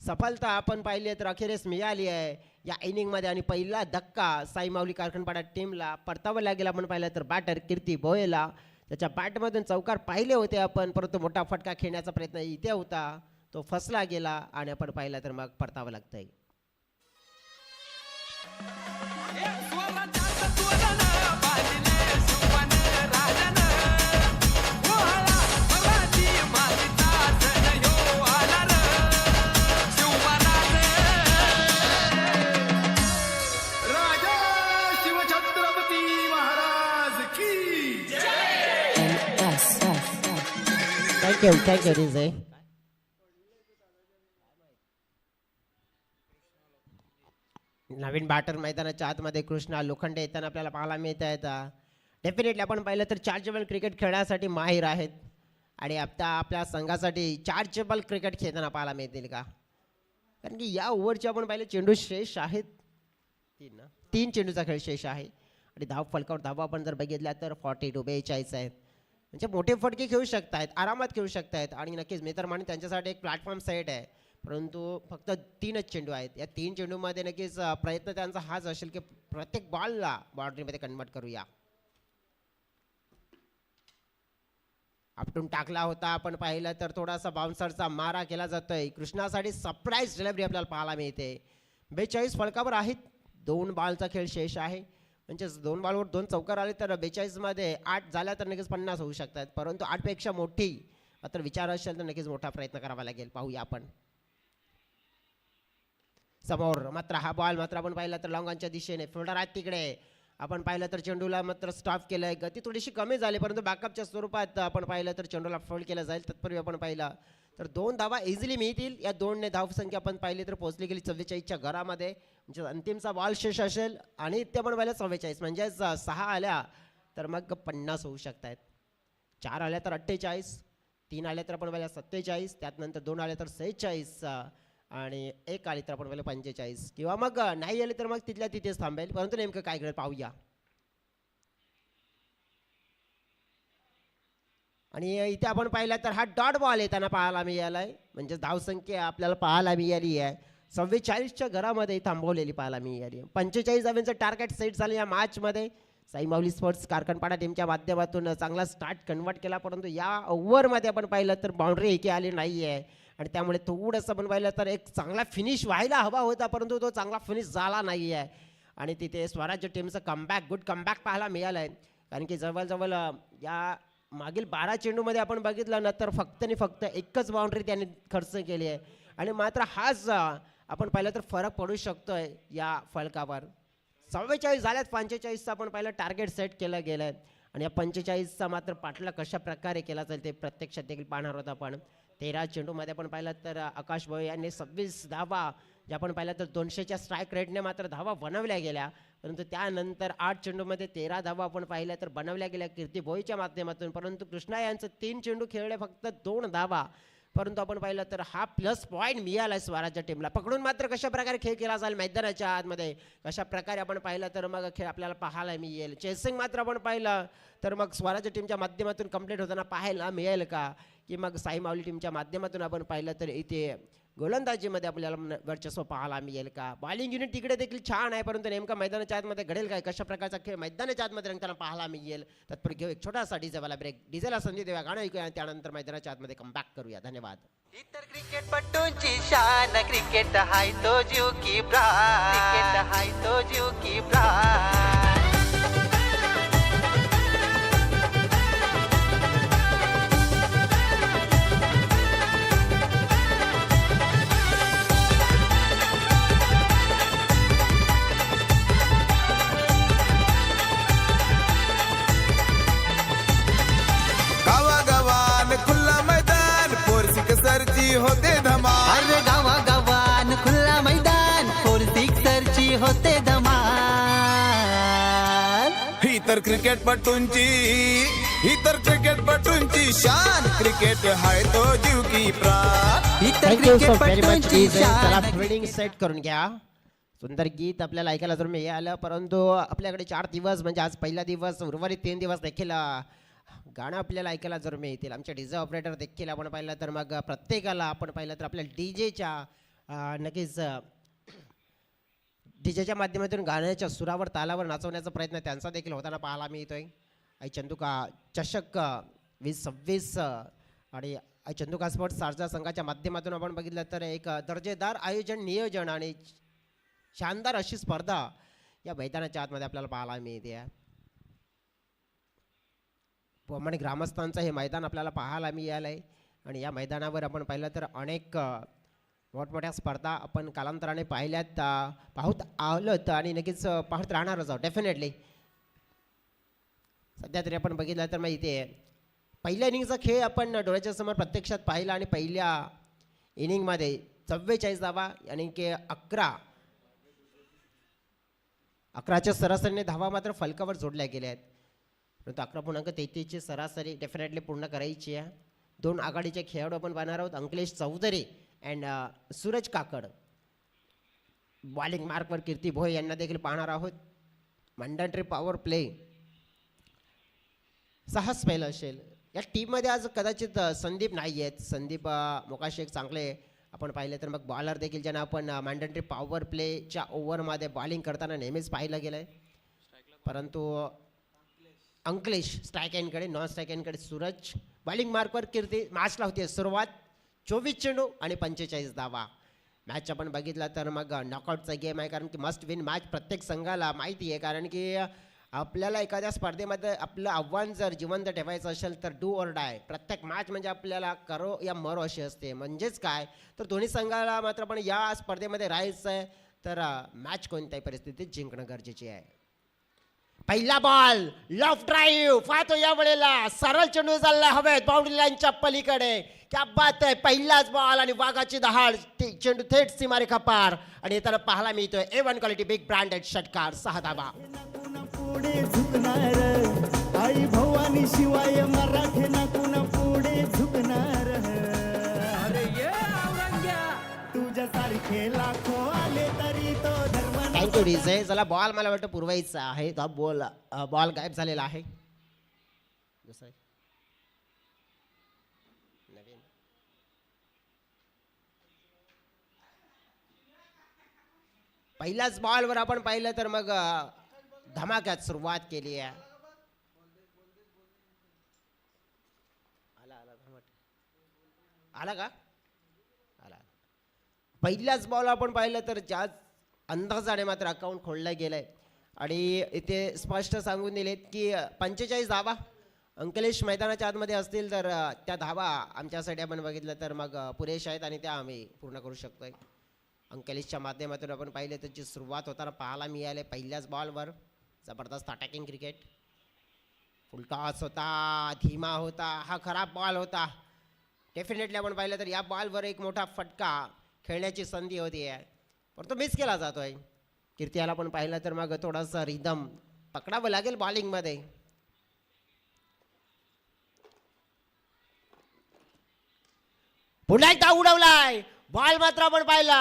सफलता आपण पाहिली तर अखेरीस मिळाली आहे या इनिंगमध्ये आणि पहिला धक्का साई माऊली कारखानपाडा टीमला परतावा लागेल. आपण पाहिलं तर बॅटर कीर्ती भोयेला त्याच्या बॅटमधून चौकार पाहिले होते आपण परंतु मोठा फटका खेळण्याचा प्रयत्न इथे होता तो फसला गेला आणि आपण पाहिला तर मग परतावं लागतंय. Thank you DJ. नवीन बॅटर मैदानाच्या आतमध्ये कृष्णा लोखंडे येताना आपल्याला पाहायला मिळत आहेत. डेफिनेटली आपण पाहिलं तर चार्जेबल क्रिकेट खेळण्यासाठी माहीर आहेत आणि आता आपल्या संघासाठी चार्जेबल क्रिकेट खेळताना पाहायला मिळतील का कारण की या ओव्हरचे आपण पाहिले चेंडू शेष आहेत. 3 चेंडूचा खेळ शेष आहे आणि धाव फलकावर धावा आपण जर बघितल्या तर 42 आहेत. म्हणजे मोठे फटके खेळू शकतायत आरामात खेळू शकतायत आणि नक्कीच मी तर म्हणेन त्यांच्यासाठी एक प्लॅटफॉर्म सेट आहे परंतु फक्त 3च चेंडू आहेत. या 3 चेंडूमध्ये नक्कीच प्रयत्न त्यांचा हाच असेल की प्रत्येक बॉलला बाउंड्रीमध्ये कन्वर्ट करूया. आपटून टाकला होता आपण पाहिलं तर थोडासा बाउन्सरचा मारा केला जातोय. कृष्णासाठी सरप्राईज डिलिव्हरी आपल्याला पाहायला मिळते. 42 फलकावर आहेत. 2 बॉलचा खेळ शेष आहे म्हणजे 2 बॉलवर 2 चौकार आले तर 42 मध्ये 8 झाल्या तर नक्कीच 50 होऊ शकतात परंतु 8 पेक्षा मोठी मात्र विचार असेल तर नक्कीच मोठा प्रयत्न करावा लागेल. पाहूया आपण समोर मात्र हा बॉल मात्र आपण पाहिला तर लॉंगांच्या दिशेने फिल्डर आहेत तिकडे. आपण पाहिलं तर चेंडूला मात्र स्टॉप केलंय. गती थोडीशी कमी झाली परंतु बॅकअपच्या स्वरूपात आपण पाहिलं तर चेंडूला फोल्ड केलं जाईल. तत्पूर्वी आपण पाहिला तर 2 धावा इझिली मिळतील. या 2ने धावसंख्या आपण पाहिली तर पोहोचली गेली 44च्या घरामध्ये म्हणजे अंतिमचा बॉल शेष असेल आणि ते आपण पाहिलं 44 म्हणजेच 6 आल्या तर मग 50 होऊ शकत आहेत. 4 आल्या तर 48 3 आले तर आपण पाहिलं 47, त्यात नंतर 2 आले तर 46 आणि 1 आले तर आपण पाहिलं 45 किंवा मग नाही आले तर मग तिथल्या तिथेच थांबेल. परंतु नेमकं काय घडेल पाहूया. आणि इथे आपण पाहिलं तर हा डॉट बॉल येताना पाहायला मिळालाय, म्हणजे धावसंख्या आपल्याला पाहायला मिळाली आहे 44च्या घरामध्ये थांबवलेली पाहायला मिळाली. 45 धावांचं टार्गेट सेट झालं या मॅचमध्ये. साई माऊली स्पोर्ट्स कारखानपाडा टीमच्या माध्यमातून चांगला स्टार्ट कन्वर्ट केला, परंतु या ओव्हरमध्ये आपण पाहिलं तर बाउंड्री एकी आली नाही आहे आणि त्यामुळे थोडंसं आपण पाहिलं तर एक चांगला फिनिश व्हायला हवा होता, परंतु तो चांगला फिनिश झाला नाही आहे. आणि तिथे स्वराज्य टीमचं कमबॅक, गुड कमबॅक पाहायला मिळालं आहे. कारण की जवळजवळ या मागील 12 चेंडूमध्ये आपण बघितलं ना तर फक्त आणि फक्त एकच बाउंड्री त्यांनी खर्च केली आहे आणि मात्र हाच आपण पाहिलं तर फरक पडू शकतोय या फलकावर. 44 झाल्यात, 45चा आपण पाहिलं टार्गेट सेट केलं गेलं आहे आणि या 45चा मात्र पाठला कशा प्रकारे केला जाईल ते प्रत्यक्षात देखील पाहणार होता. आपण 13 चेंडूमध्ये आपण पाहिलं तर आकाश भोये यांनी 26 धावा, जे आपण पाहिलं तर 200च्या स्ट्राईक रेटने मात्र धावा बनवल्या गेल्या, परंतु त्यानंतर 8 चेंडूमध्ये 13 धावा आपण पाहिल्या तर बनवल्या गेल्या कीर्ती भोईच्या माध्यमातून. परंतु कृष्णा यांचं 3 चेंडू खेळले, फक्त 2 धावा, परंतु आपण पाहिलं तर हा प्लस पॉईंट मिळाला स्वराज्य टीमला. पकडून मात्र कशा प्रकारे खेळ केला जाईल मैदानाच्या आतमध्ये, कशा प्रकारे आपण पाहिलं तर मग खेळ आपल्याला पाहायला मिळेल. चेसिंग मात्र आपण पाहिलं तर मग स्वराज्य टीमच्या माध्यमातून कंप्लीट होताना पाहायला मिळेल का, की मग साई माऊली टीमच्या माध्यमातून आपण पाहिलं तर इथे गोलंदाजीमध्ये आपल्याला वर्चस्व पाहायला मिळेल का. बॉलिंग युनिट तिकडे देखील छान आहे, परंतु नेमका मैदानाच्या आतमध्ये घडेल काय, कशा प्रकारचा खेळ मैदानाच्या आतमध्ये रंगताना पाहायला मिळेल. तत्पूर्वी घेऊ एक छोटासा डीजेवाला ब्रेक. डीजेला संधी देऊया, गाणं ऐकूया आणि त्यानंतर मैदानाच्या आतमध्ये कमबॅक करूया. धन्यवाद. इतर क्रिकेटपटूंची शान, क्रिकेट हाय तो जीव की प्राण, क्रिकेट हाय तो जीव की प्राण. गावागावान खुल्ला मैदान पोरसिक सरची होते धमाल. अरे गावागावान खुल्ला मैदान, फोर सिक्सरची होते धमाल. ही तर क्रिकेटपटूंची शान, क्रिकेट हाय तो जीव की प्राण. इतर थँक्यू सो व्हेरी मच क्रिकेटपटूंची चला शान. फिल्डिंग सेट करून घ्या. सुंदर गीत आपल्याला ऐकायला जर मिळालं, परंतु आपल्याकडे 4 दिवस म्हणजे आज पहिला दिवस, उर्वरित 3 दिवस देखील गाणं आपल्याला ऐकायला जर मिळतील. आमचे डीजे ऑपरेटर देखील आपण पाहिलं तर मग प्रत्येकाला आपण पाहिलं तर आपल्या डीजेच्या नक्कीच डीजेच्या माध्यमातून गाण्याच्या सुरावर तालावर नाचवण्याचा प्रयत्न त्यांचा देखील होताना पाहायला मिळतोय. आई चंदुका चषक 2026 आणि आई चंदुका स्पोर्ट्स शारजा संघाच्या माध्यमातून आपण बघितलं तर एक दर्जेदार आयोजन, नियोजन आणि शानदार अशी स्पर्धा या मैदानाच्या आतमध्ये आपल्याला पाहायला मिळते. आणि ग्रामस्थांचं हे मैदान आपल्याला पाहायला मिळालं आहे आणि या मैदानावर आपण पाहिलं तर अनेक मोठमोठ्या स्पर्धा आपण कालांतराने पाहिल्यात, पाहत आलोत आणि नक्कीच पाहत राहणारच आहोत डेफिनेटली. सध्या तरी आपण बघितलं तर मग इथे पहिल्या इनिंगचा खेळ आपण डोळ्याच्या समोर प्रत्यक्षात पाहिला आणि पहिल्या इनिंगमध्ये 44 धावा आणि की 11च्या सरासरीने धावा मात्र फलकावर जोडल्या गेल्या आहेत, परंतु 11.33ची सरासरी डेफिनेटली पूर्ण करायची आहे. 2 आघाडीचे खेळाडू आपण पाहणार आहोत, अंकलेश चौधरी अँड सूरज काकड. बॉलिंग मार्कवर कीर्ती भोय यांना देखील पाहणार आहोत. मंडंटरी पॉवर प्ले 6 स्पेल असेल या टीममध्ये. आज कदाचित संदीप नाही आहेत, संदीप मोकाशी एक चांगले आपण पाहिलं तर मग बॉलर देखील ज्यांना आपण मॅन्डेटरी पॉवर प्लेच्या ओव्हरमध्ये बॉलिंग करताना नेहमीच पाहिलं गेलं आहे, परंतु अंकलेश स्ट्राईक एंडकडे, नॉन स्ट्राईक एंडकडे सूरज. बॉलिंग मार्कवर कीर्ती. मॅचला होती सुरुवात 24 चेंडू आणि 45 धावा. मॅच आपण बघितला तर मग नॉकआउटचा गेम आहे, कारण की मस्ट विन मॅच प्रत्येक संघाला माहिती आहे, कारण की आपल्याला एखाद्या स्पर्धेमध्ये आपलं आव्हान जर जिवंत ठेवायचं असेल तर डू ऑर डाय. प्रत्येक मॅच म्हणजे आपल्याला करो या मरो अशी असते. म्हणजेच काय तर दोन्ही संघाला मात्र पण या स्पर्धेमध्ये राहायचं आहे तर मॅच कोणत्याही परिस्थितीत जिंकणं गरजेचे आहे. पहिला बॉल लॉफ्ट ड्राईव्ह पाहतो या वेळेला, सरळ चेंडू चालला हवेत बाउंड्री लाईनच्या पलीकडे. क्या बात आहे, पहिलाच बॉल आणि वाघाची दहाड, चेंडू थेट सीमारेखा पार आणि येताना पाहायला मिळतोय A1 क्वालिटी बिग ब्रँडेड षटकार. 6 धावा. पुढे झुकणार आई भवानी शिवाय मराठे ना पुढे झुकणार. एवढीच आहे. चला बॉल मला वाटतं पुरवायचा आहे. तो बॉल गायब झालेला आहे. दुसरा नवीन पहिल्याच बॉलवर आपण पाहिलं तर मग धमाक्यात सुरुवात केली आहे. आला का आला. पहिल्याच बॉल आपण पाहिलं तर ज्या अंदाजाने मात्र अकाउंट खोललं गेलंय आणि इथे स्पष्ट सांगून दिलेत की 45 धावा अंकलेश मैदानाच्या आतमध्ये असतील तर त्या धावा आमच्यासाठी आपण बघितलं तर मग पुरेशा आहेत आणि त्या आम्ही पूर्ण करू शकतोय. अंकलेशच्या माध्यमातून आपण पाहिले तर जी सुरुवात होताना पाहायला मिळाले पहिल्याच बॉलवर जबरदस्त अटॅकिंग क्रिकेट. फुल टॉस होता, धीमा होता, हा खराब बॉल होता. डेफिनेटली आपण पाहिलं तर या बॉलवर एक मोठा फटका खेळण्याची संधी होती आहे पण तो मिस केला जातोय. कीर्तियाला पण पाहिलं तर मग थोडासा रिदम पकडावं लागेल बॉलिंगमध्ये. पुन्हा एकदा उडवलाय बॉल मात्र आपण पाहिला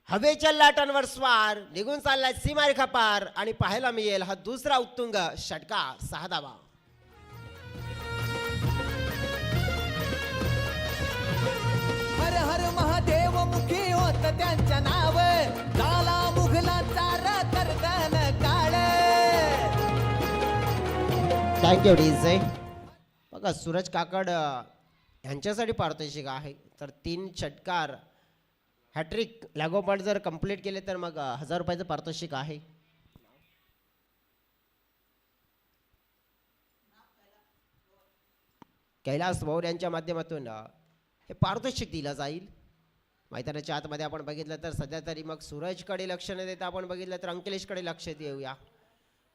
हवेच्या लाटांवर स्वार निघून चाललाय सीमारेखा पार आणि पाहायला मिळेल हा दुसरा उत्तुंग षटकार 6 धावा. हर हर महादेव मुखी होत त्यांच्या नाव झाला मुघलाचा रतन काळ. Thank you DJ. बघा सूरज काकड ह्यांच्यासाठी पारितोषिक आहे तर 3 षटकार हॅट्रिक लागोपाठ जर कंप्लीट केले तर मग 1000 रुपयाचं पारितोषिक आहे. कैलास भौर यांच्या माध्यमातून हे पारितोषिक दिलं जाईल. मैदानाच्या आतमध्ये आपण बघितलं तर सध्या तरी मग सूरजकडे लक्ष न देता आपण बघितलं तर अंकलेशकडे लक्ष देऊया.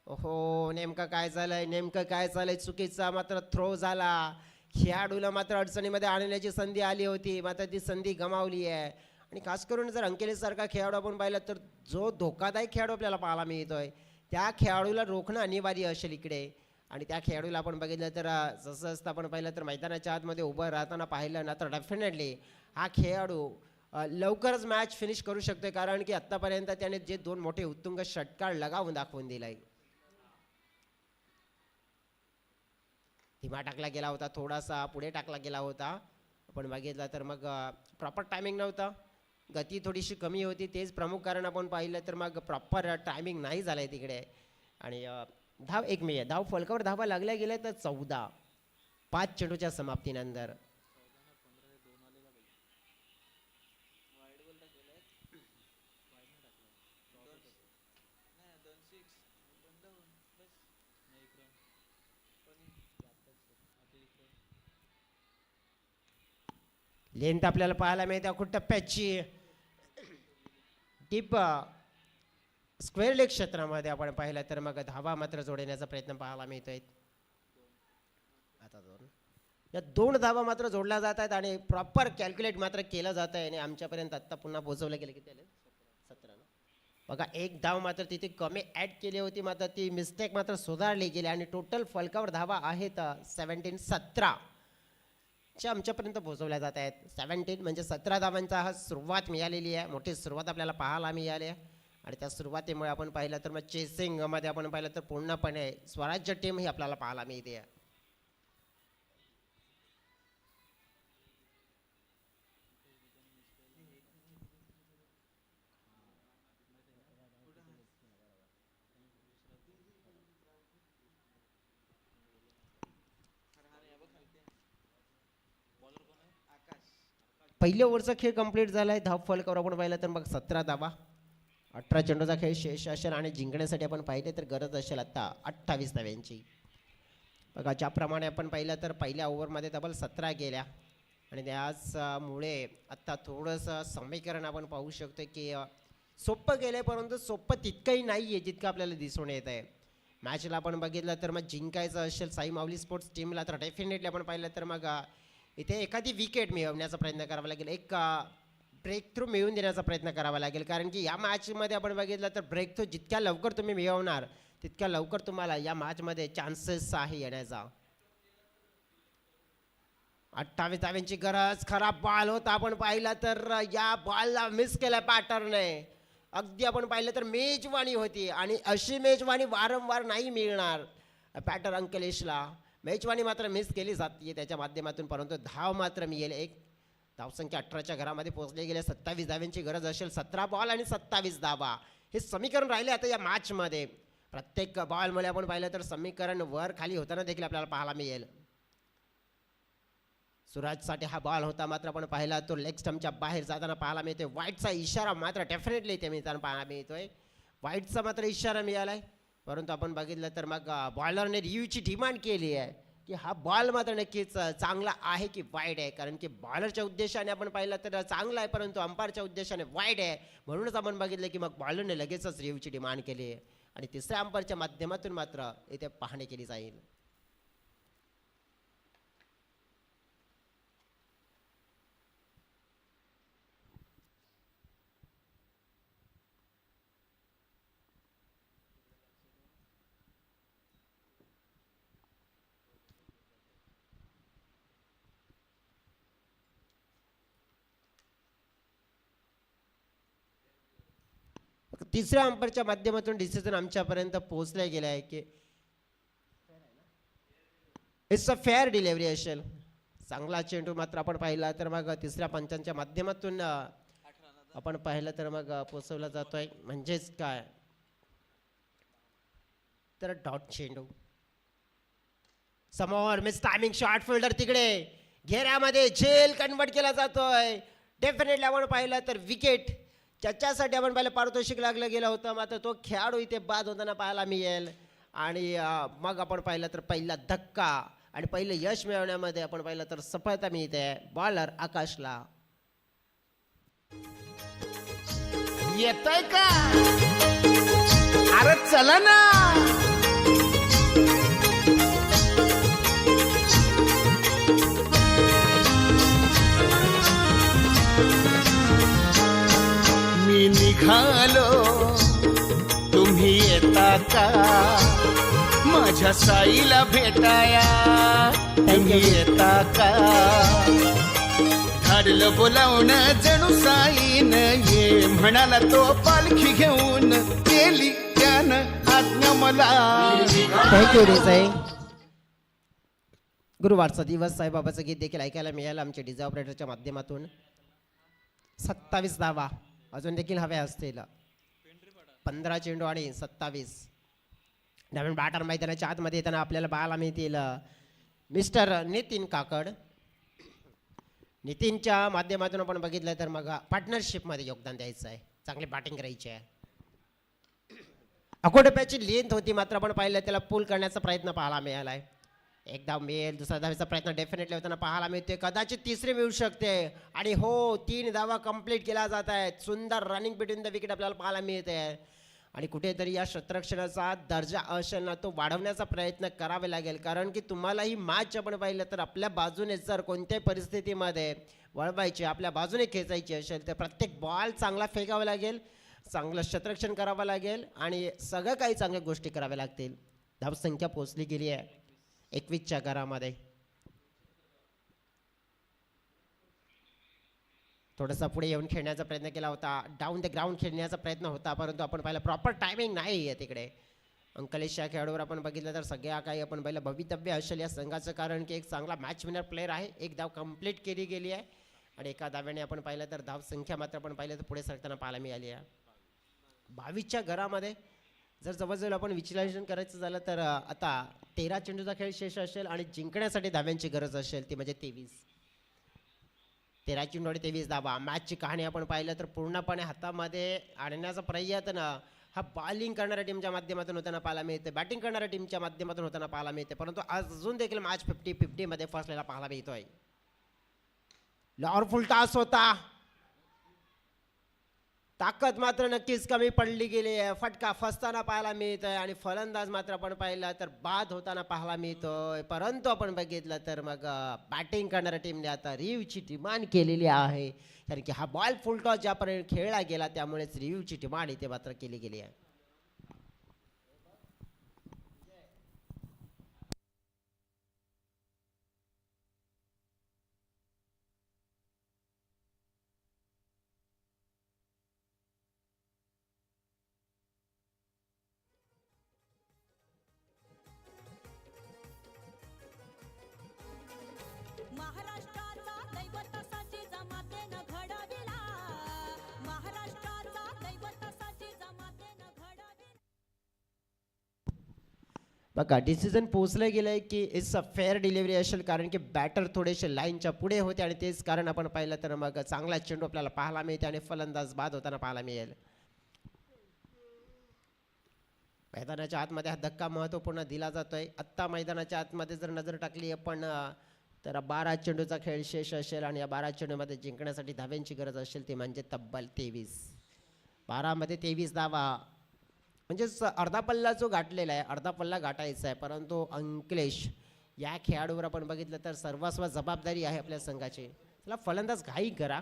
ओहो नेमकं काय झालंय चुकीचा मात्र थ्रो झाला. खेळाडूला मात्र अडचणीमध्ये आणण्याची संधी आली होती मात्र ती संधी गमावली आहे आणि खास करून जर अंकलेशसारखा खेळाडू आपण पाहिला तर जो धोकादायक खेळाडू आपल्याला पाहायला मिळतोय त्या खेळाडूला रोखणं अनिवार्य असेल इकडे आणि त्या खेळाडूला आपण बघितलं तर जसं असतं आपण पाहिलं तर मैदानाच्या आतमध्ये उभं राहताना पाहिलं ना तर डेफिनेटली हा खेळाडू लवकरच मॅच फिनिश करू शकतोय कारण की आत्तापर्यंत त्याने जे 2 मोठे उत्तुंग षटकार लगावून दाखवून दिलाय. धीमा टाकला गेला होता थोडासा पुढे टाकला गेला होता आपण बघितलं तर मग प्रॉपर टायमिंग नव्हता गती थोडीशी कमी होती तेच प्रमुख कारण आपण पाहिलं तर मग प्रॉपर टायमिंग नाही झालंय तिकडे आणि धाव एक मिनिट धाव फलकावर धावा लागल्या गेल्या तर 14 5 चेंडूच्या समाप्तीनंतर. लेंथ आपल्याला पाहायला मिळते खूप टप्प्याची डीप स्क्वेअर लेग क्षेत्रामध्ये आपण पाहिलं तर मग धावा मात्र जोडण्याचा प्रयत्न पाहायला मिळतोय. आता या 2 धावा मात्र जोडल्या जात आहेत आणि प्रॉपर कॅल्क्युलेट मात्र केलं जात आहे आणि आमच्यापर्यंत आत्ता पुन्हा पोहोचवलं गेलं की त्याला 17 बघा एक धाव मात्र तिथे कमी ॲड केली होती मात्र ती मिस्टेक मात्र सुधारली गेली आणि टोटल फलकावर धावा आहेत 17 च्या आमच्यापर्यंत पोहोचवल्या जात आहेत. 17 म्हणजे 17 धावांचा हा सुरुवात मिळालेली आहे मोठी सुरुवात आपल्याला पाहायला मिळाली आहे आणि त्या सुरुवातीमुळे आपण पाहिलं तर मग चेसिंगमध्ये आपण पाहिलं तर पूर्णपणे स्वराज्य टीम ही आपल्याला पाहायला मिळते. पहिल्या ओव्हरचा खेळ कंप्लीट झालाय धाव फलकावर आपण पाहिलं तर मग 17 धावा 18 चेंडूचा खेळ शेष असेल आणि जिंकण्यासाठी आपण पाहिले तर गरज असेल आता 28 धाव्यांची. बघा ज्याप्रमाणे आपण पाहिलं तर पहिल्या ओव्हरमध्ये तब्बल 17 गेल्या आणि त्याचमुळे आत्ता थोडंसं समीकरण आपण पाहू शकतो की सोपं गेलं परंतु सोपं तितकंही नाही आहे जितकं आपल्याला दिसून येत आहे. मॅचला आपण बघितलं तर मग जिंकायचं असेल साई माऊली स्पोर्ट्स टीमला तर डेफिनेटली आपण पाहिलं तर मग इथे एखादी विकेट मिळवण्याचा प्रयत्न करावा लागेल एक ब्रेक थ्रू मिळवून देण्याचा प्रयत्न करावा लागेल कारण की या मॅचमध्ये आपण बघितलं तर ब्रेक थ्रू जितक्या लवकर तुम्ही मिळवणार तितक्या लवकर तुम्हाला या मॅचमध्ये चान्सेस आहे येण्याचा. 28 धाव्यांची गरज खराब बॉल होता आपण पाहिला तर या बॉलला मिस केला पॅटर्नने अगदी आपण पाहिलं तर मेजवानी होती आणि अशी मेजवानी वारंवार नाही मिळणार बॅटर अंकलेशला. मेजवानी मात्र मिस केली जाते त्याच्या माध्यमातून, परंतु धाव मात्र मिळेल. एक धावसंख्या 18च्या घरामध्ये पोहोचले गेले. 27 धाव्यांची गरज असेल. 17 बॉल आणि 27 धावा हे समीकरण राहिले आता या मॅचमध्ये. प्रत्येक बॉलमुळे आपण पाहिलं तर समीकरण वर खाली होताना देखील आपल्याला पाहायला मिळेल. सुराजसाठी हा बॉल होता, मात्र आपण पाहिला तो लेग स्टंपच्या बाहेर जाताना पाहायला मिळतोय. वाईटचा इशारा मात्र डेफिनेटली इथे मिळताना पाहायला मिळतोय. वाईटचा मात्र इशारा मिळालाय, परंतु आपण बघितलं तर मग बॉलरने रिव्ह्यूची डिमांड केली आहे की हा बॉल मात्र नक्कीच चांगला आहे की वाईट आहे. कारण की बॉलरच्या उद्देशाने आपण पाहिलं तर चांगला आहे, परंतु अंपायरच्या उद्देशाने वाईट आहे. म्हणूनच आपण बघितलं की मग बॉलरने लगेचच रिव्ह्यूची डिमांड केली आहे आणि तिसऱ्या अंपायरच्या माध्यमातून मात्र इथे पाहणी केली जाईल. तिसऱ्या अंपायरच्या माध्यमातून डिसिजन आमच्यापर्यंत पोहोचला गेला आहे की इट्स अ फेअर डिलिव्हरी असेल. चांगला चेंडू मात्र आपण पाहिला तर मग तिसऱ्या पंचांच्या माध्यमातून आपण पाहिलं तर मग पोचवला जातोय. म्हणजेच काय तर डॉट चेंडू समोर मिस टायमिंग शॉर्ट फिल्डर तिकडे घेऱ्यामध्ये जेल कन्वर्ट केला जातोय. डेफिनेटली आपण पाहिलं तर विकेट ज्याच्यासाठी आपण पाहिलं पारितोषिक लागलं गेलं होतं, मात्र तो खेळाडू इथे बाद होताना पाहायला मिळेल. आणि मग आपण पाहिलं तर पहिला धक्का आणि पहिलं यश मिळवण्यामध्ये आपण पाहिलं तर सफलता मिळते बॉलर आकाशला. येतोय का? अरे चला ना. मी निघालो, तुम्ही येता का? माझ्या साईला भेटाया तुम्ही येता का? धाडलं बोलावणं जणू साईनं, ये म्हणाला तो पालखी घेऊन, केली त्यानं आज्ञा मला. Thank you DJ. गुरुवारचा दिवस साईबाबाचं गीत देखील ऐकायला मिळालं आमच्या डीजे ऑपरेटरच्या माध्यमातून. 27 धावा अजून देखील हव्या असतील. 15 चेंडू आणि 27. नवीन बॅटर मैदानाच्या आतमध्ये येताना आपल्याला पाहायला मिळतील मिस्टर नितीन काकड. नितीनच्या माध्यमातून आपण बघितलं तर मग पार्टनरशिपमध्ये योगदान द्यायचं आहे. चांगली बॅटिंग करायची आहे. अकोटप्याची लेंथ होती, मात्र आपण पाहिलं त्याला पूल करण्याचा प्रयत्न पाहायला मिळाला आहे. एक धाव मिळेल, दुसऱ्या धावेचा प्रयत्न डेफिनेटली होताना पाहायला मिळते. कदाचित तिसरी मिळू शकते आणि हो 3 धावा कंप्लीट केल्या जात आहेत. सुंदर रनिंग बिटवीन द विकेट आपल्याला पाहायला मिळते आणि कुठेतरी या क्षेत्ररक्षणाचा दर्जा असेल ना तो वाढवण्याचा प्रयत्न करावे लागेल. कारण की तुम्हाला ही मॅच आपण पाहिलं तर आपल्या बाजूने जर कोणत्याही परिस्थितीमध्ये वळवायची, आपल्या बाजूने खेचायची असेल तर प्रत्येक बॉल चांगला फेकावा लागेल, चांगलं क्षेत्ररक्षण करावं लागेल आणि सगळं काही चांगल्या गोष्टी कराव्या लागतील. धावसंख्या पोहोचली गेली आहे 21च्या घरामध्ये. थोडासा पुढे येऊन खेळण्याचा प्रयत्न केला होता, डाऊन द ग्राउंड खेळण्याचा प्रयत्न होता, परंतु आपण पाहिलं प्रॉपर टायमिंग नाही आहे तिकडे. अंकलेश या खेळाडूवर आपण बघितलं तर सगळ्या काही आपण पाहिलं भवितव्य असेल या संघाचं, कारण की एक चांगला मॅच विनर प्लेअर आहे. एक धाव कंप्लीट केली गेली आहे आणि एका धाव्याने आपण पाहिलं तर धाव संख्या मात्र आपण पाहिलं तर पुढे सरकताना पाहायला मिळाली आहे. 22च्या घरामध्ये जर जवळजवळ आपण विश्लेषण करायचं झालं तर आता 13 चेंडूचा खेळ शेष असेल आणि जिंकण्यासाठी धाव्यांची गरज असेल ती म्हणजे 23. 13 चेंडू आणि 23 धावा. मॅचची कहाणी आपण पाहिलं तर पूर्णपणे हातामध्ये आणण्याचा प्रयत्न हा बॉलिंग करणाऱ्या टीमच्या माध्यमातून होताना पाहायला मिळते, बॅटिंग करणाऱ्या टीमच्या माध्यमातून होताना पाहायला मिळते, परंतु अजून देखील मॅच 50-50 मध्ये फसलेला पाहायला मिळतोय. लॉरफुल टॉस होता, ताकद मात्र नक्कीच कमी पडली गेली आहे. फटका फसताना पाहायला मिळतोय आणि फलंदाज मात्र आपण पाहिलं तर बाद होताना पाहायला मिळतोय. परंतु आपण बघितलं तर मग बॅटिंग करणाऱ्या टीमने आता रिव्ह्यूची डिमांड केलेली आहे, कारण की हा बॉल फुल टॉस ज्यापर्यंत खेळला गेला त्यामुळेच रिव्ह्यूची डिमांड इथे मात्र केली गेली आहे. बघा डिसिजन पोचलं गेलंय की इट्स अ फेअर डिलिव्हरी असेल, कारण की बॅटर थोडेसे लाईनच्या पुढे होते आणि तेच कारण आपण पाहिलं तर मग चांगला चेंडू आपल्याला पाहायला मिळते आणि फलंदाज बाद होताना पाहायला मिळेल. मैदानाच्या आतमध्ये हा धक्का महत्त्वपूर्ण दिला जातोय. आत्ता मैदानाच्या आतमध्ये जर नजर टाकली आपण तर 12 चेंडूचा खेळ शेष असेल आणि या 12 चेंडूमध्ये जिंकण्यासाठी धाव्यांची गरज असेल ती म्हणजे तब्बल 23. 12 मध्ये 23 धावा म्हणजे अर्धा पल्ला जो गाठलेला आहे, अर्धा पल्ला गाठायचा आहे, परंतु अंकलेश या खेळाडूवर आपण बघितलं तर सर्वस्व जबाबदारी आहे आपल्या संघाची. चला फलंदाज घाई करा.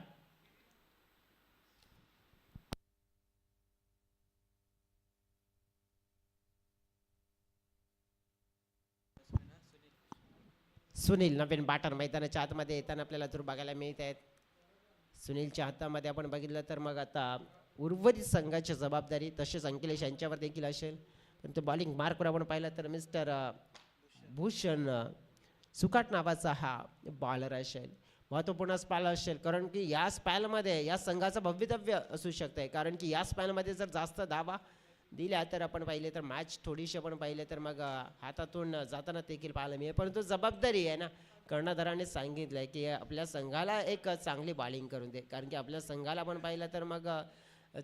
सुनील नवीन बॅटर मैदानाच्या आतमध्ये येताना आपल्याला जर बघायला मिळत आहेत. सुनीलच्या हातामध्ये आपण बघितलं तर मग आता उर्वरित संघाची जबाबदारी तसेच अंकिलेश यांच्यावर देखील असेल. पण तो बॉलिंग मार्कवर आपण पाहिलं तर मिस्टर भूषण सुकाट नावाचा हा बॉलर असेल. महत्त्वपूर्ण स्पॅल असेल, कारण की या स्पॅलमध्ये या संघाचं भवितव्य असू शकतंय, कारण की या स्पॅलमध्ये जर जास्त धावा दिल्या तर आपण पाहिले तर मॅच थोडीशी आपण पाहिले तर मग हातातून जाताना देखील पाहायला मिळेल. परंतु जबाबदारी आहे ना, कर्णधाराने सांगितलं आहे की आपल्या संघाला एक चांगली बॉलिंग करून दे, कारण की आपल्या संघाला आपण पाहिलं तर मग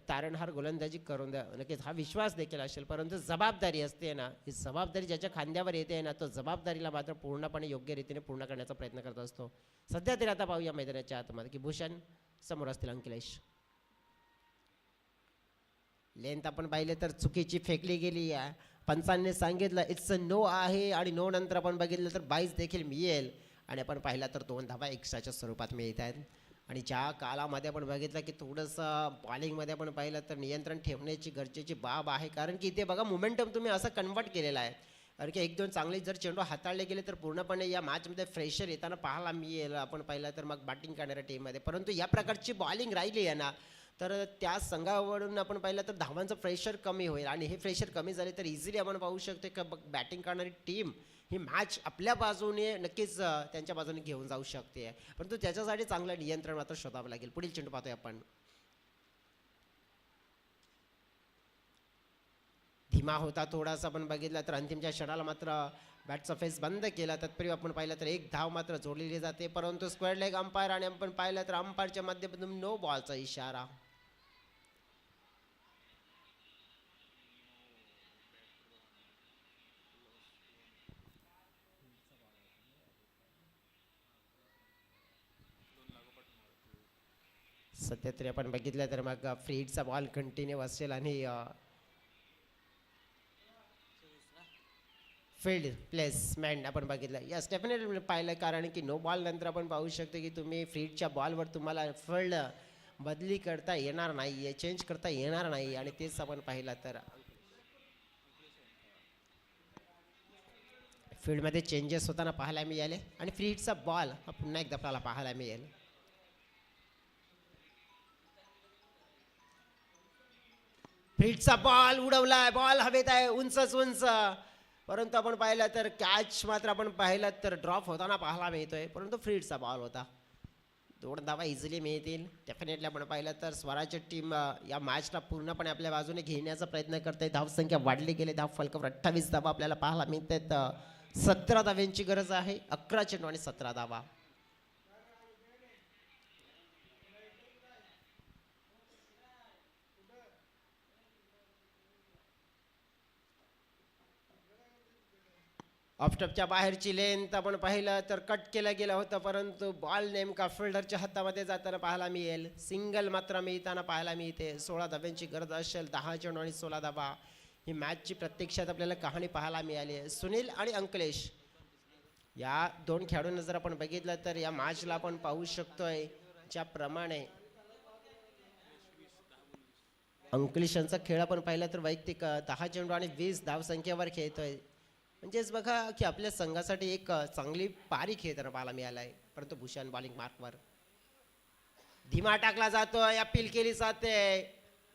तारणहार गोलंदाजी करून द्या. नक्कीच हा विश्वास देखील असेल, परंतु जबाबदारी असते ना, ही जबाबदारी ज्याच्या खांद्यावर येते ना, तो जबाबदारीला मात्र पूर्णपणे योग्य रीतीने पूर्ण करण्याचा प्रयत्न करत असतो. सध्या तरी आता पाहूया मैदानाच्या आतमध्ये की भूषण समोर असतील अंकिलेश. लेंथ आपण पाहिले तर चुकीची फेकली गेली आहे. पंचांनी सांगितलं इट्स अ नो आहे आणि नो नंतर आपण बघितलं तर 22 देखील मिळेल आणि आपण पाहिला तर 2 धावा एक्स्ट्राच्या स्वरूपात मिळत आहेत. आणि ज्या कालामध्ये आपण बघितलं की थोडंसं बॉलिंगमध्ये आपण पाहिलं तर नियंत्रण ठेवण्याची गरजेची बाब आहे, कारण की इथे बघा मोमेंटम तुम्ही असं कन्वर्ट केलेला आहे, कारण की 1-2 चांगले जर चेंडू हाताळले गेले तर पूर्णपणे या मॅचमध्ये फ्रेशर येताना पाहायला मिळेल आपण पाहिलं तर मग बॅटिंग करणाऱ्या टीममध्ये. परंतु या प्रकारची बॉलिंग राहिली आहे ना, तर त्या संघावरून आपण पाहिलं तर धावांचं प्रेशर कमी होईल आणि हे प्रेशर कमी झाले तर इझिली आपण पाहू शकतो की बॅटिंग करणारी टीम ही मॅच आपल्या बाजूने नक्कीच त्यांच्या बाजूने घेऊन जाऊ शकते. परंतु त्याच्यासाठी चांगलं नियंत्रण मात्र शोधावं लागेल. पुढील चेंडू पाहतोय आपण. धीमा होता थोडासा आपण बघितला तर अंतिमच्या क्षणाला मात्र बॅटचा फेस बंद केला. तत्पूर्वी आपण पाहिलं तर 1 धाव मात्र जोडलेली जाते, परंतु स्क्वेअर लेग अंपायर आणि आपण पाहिलं तर अंपायरच्या माध्यमातून नो बॉलचा इशारा. सध्या तरी आपण बघितलं तर मग फ्रीडचा बॉल कंटिन्यू असेल आणि फील्ड प्लेसमेंट आपण बघितलं. यस डेफिनेटली पाहिलं, कारण की नो बॉल नंतर आपण पाहू शकतो की तुम्ही फील्डच्या बॉलवर तुम्हाला फील्ड बदली करता येणार नाही आहे, चेंज करता येणार नाही, आणि तेच आपण पाहिलं तर फील्डमध्ये चेंजेस होताना पाहायला मिळाले आणि फील्डचा बॉल हा पुन्हा एकदा आपल्याला पाहायला मिळेल. फील्डचा बॉल उडवलाय, बॉल हवेत आहे उंचच उंच, परंतु आपण पाहिलं तर कॅच मात्र आपण पाहिलं तर ड्रॉप होताना पाहायला मिळतोय, परंतु फील्डचा बॉल होता. 2 धावा इझिली मिळतील. डेफिनेटली आपण पाहिलं तर स्वराज्य टीम या मॅचला पूर्णपणे आपल्या बाजूने घेण्याचा प्रयत्न करते. धावसंख्या वाढली गेली, धाव फलकावर 28 धावा आपल्याला पाहायला मिळतात. 17 धाव्यांची गरज आहे. 11 चेंडू आणि 17 धावा. ऑफटॉपच्या बाहेरची लेंथ आपण पाहिलं तर कट केलं गेलं होतं, परंतु बॉल नेमका फिल्डरच्या हातामध्ये जाताना पाहायला मिळेल. सिंगल मात्र मिळताना पाहायला मिळते. 16 धाव्यांची गरज असेल. 10 चेंडू आणि 16 धावा. ही मॅचची प्रत्यक्षात आपल्याला कहाणी पाहायला मिळाली आहे. सुनील आणि अंकलेश या 2 खेळाडूंना जर आपण बघितलं तर या मॅचला आपण पाहू शकतोय ज्याप्रमाणे अंकलेश यांचा खेळ आपण पाहिला तर वैयक्तिक 10 चेंडू आणि 20 धावसंख्येवर खेळतोय. म्हणजेच बघा की आपल्या संघासाठी एक चांगली पारी खेळताना पाहायला मिळाला आहे. परंतु भूषण बॉलिंग मार्कवर धीमा टाकला जातोय, अपील केली जाते.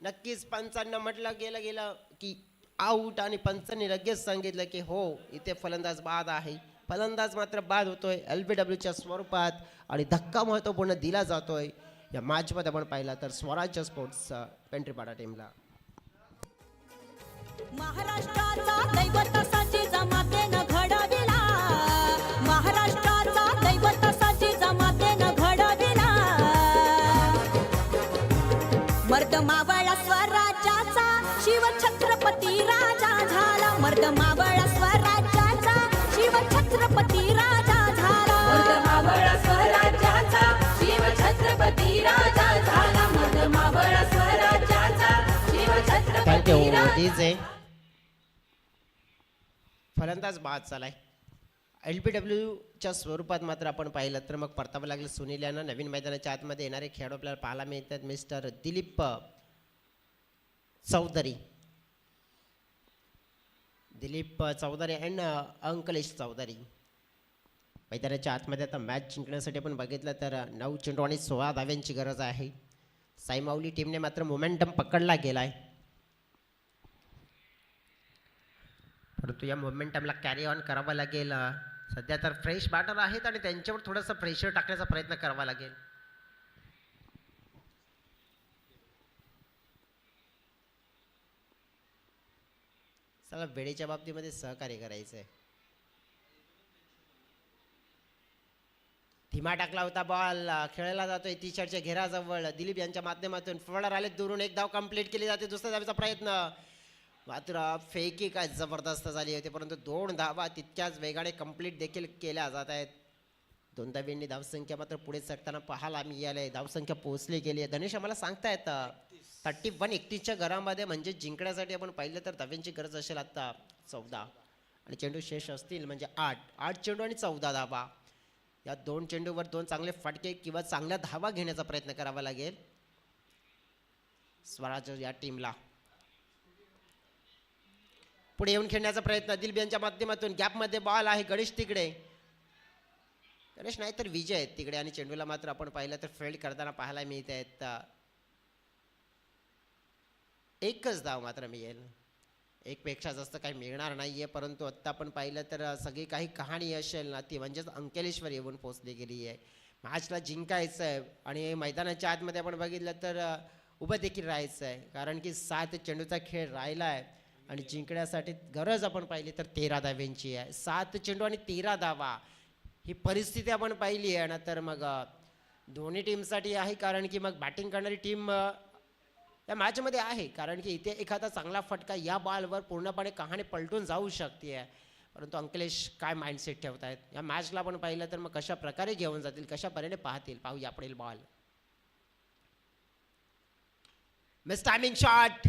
नक्कीच पंचांना म्हटलं गेलं की आऊट आणि पंचांनी लगेच सांगितलं की हो इथे फलंदाज बाद आहे. फलंदाज मात्र बाद होतोय LBWच्या स्वरूपात आणि धक्का महत्त्वपूर्ण दिला जातोय या मॅचमध्ये आपण पाहिला तर स्वराज्य स्पोर्ट्स पेंट्रीपाडा टीमला. महाराष्ट्राचा दैवत साची जमातेनं घडविला, महाराष्ट्राचा दैवत साची जमातेनं घडविला. मर्द मावळा स्वराज्याचा शिव छत्रपती राजा झाला, मर्द मावळा स्वराज्याचा शिव छत्रपती राजा झाला, मर्द मावळा स्वराज्याचा शिव छत्रपती राजा झाला, मर्द मावळा स्वराज्याचा शिव थँक्यू छत्रपती राजा. डीजे. फलंदाज बाद चालाय. LBWच्या स्वरूपात मात्र आपण पाहिलं तर मग परतावं लागलं सुनील यांना. नवीन मैदानाच्या आतमध्ये येणारे खेळाडू आपल्याला पाहायला मिळतात. Mister Dilip Chaudhari, and Ankalesh Chaudhari. मैदानाच्या आतमध्ये आता मॅच जिंकण्यासाठी आपण बघितलं तर 9 चेंडू आणि 16 धाव्यांची गरज आहे. साईमाऊली टीमने मात्र मोमेंटम पकडला गेलाय, परंतु या मोमेंटमला कॅरी ऑन करावं लागेल. सध्या तर फ्रेश बॅटर आहेत आणि त्यांच्यावर थोडंसं प्रेशर टाकण्याचा प्रयत्न करावा लागेल. चला वेळेच्या बाबतीमध्ये सहकार्य करायचं आहे. धीमा टाकला होता बॉल, खेळला जातोय 30च्या घेराजवळ. दिलीप यांच्या माध्यमातून फॉर्डर आले दुरून, एक धाव कंप्लीट केली जाते. दुसऱ्या धावेचा प्रयत्न, मात्र फेकी काय जबरदस्त झाली होती, परंतु 2 धावा तितक्याच वेगाने कंप्लीट देखील केल्या जात आहेत. 2 धावांनी धावसंख्या मात्र पुढे सरकताना पाहायला मिळाले. धावसंख्या पोहोचली गेली आहे. धनेश आम्हाला सांगतायत 31-31च्या घरामध्ये म्हणजे जिंकण्यासाठी आपण पाहिलं तर धाव्यांची गरज असेल आता 14 आणि चेंडू शेष असतील म्हणजे 8 चेंडू आणि 14 धावा. या 2 चेंडूवर 2 चांगले फटके किंवा चांगल्या धावा घेण्याचा प्रयत्न करावा लागेल स्वराज या टीमला. पुढे येऊन खेळण्याचा प्रयत्न दिलीप यांच्या माध्यमातून. गॅपमध्ये बॉल आहे, गणेश तिकडे, गणेश नाही तर विजय आहेत तिकडे आणि चेंडूला मात्र आपण पाहिलं तर फील्ड करताना पाहायला मिळत आहेत. एकच धाव मात्र मिळेल, एकपेक्षा जास्त काही मिळणार नाहीये. परंतु आत्ता आपण पाहिलं तर सगळी काही कहाणी असेल ना ती म्हणजेच अंकलेश्वर येऊन पोहोचली गेली आहे. मॅचला जिंकायचं आहे आणि मैदानाच्या आतमध्ये आपण बघितलं तर उभं देखील राहायचं आहे, कारण की 7 चेंडूचा खेळ राहिला आहे आणि जिंकण्यासाठी गरज आपण पाहिली तर 13 धाव्यांची आहे. 7 चेंडू आणि 13 धावा ही परिस्थिती आपण पाहिली आहे ना, तर मग दोन्ही टीमसाठी आहे, कारण की मग बॅटिंग करणारी टीम या मॅचमध्ये आहे, कारण की इथे एखादा चांगला फटका या बॉलवर पूर्णपणे कहाणी पलटून जाऊ शकते आहे. परंतु अंकलेश काय माइंडसेट ठेवत आहेत या मॅचला आपण पाहिलं तर मग कशा प्रकारे घेऊन जातील, कशा परीने पाहतील, पाहूया पुढील बॉल. मिस टायमिंग शॉट,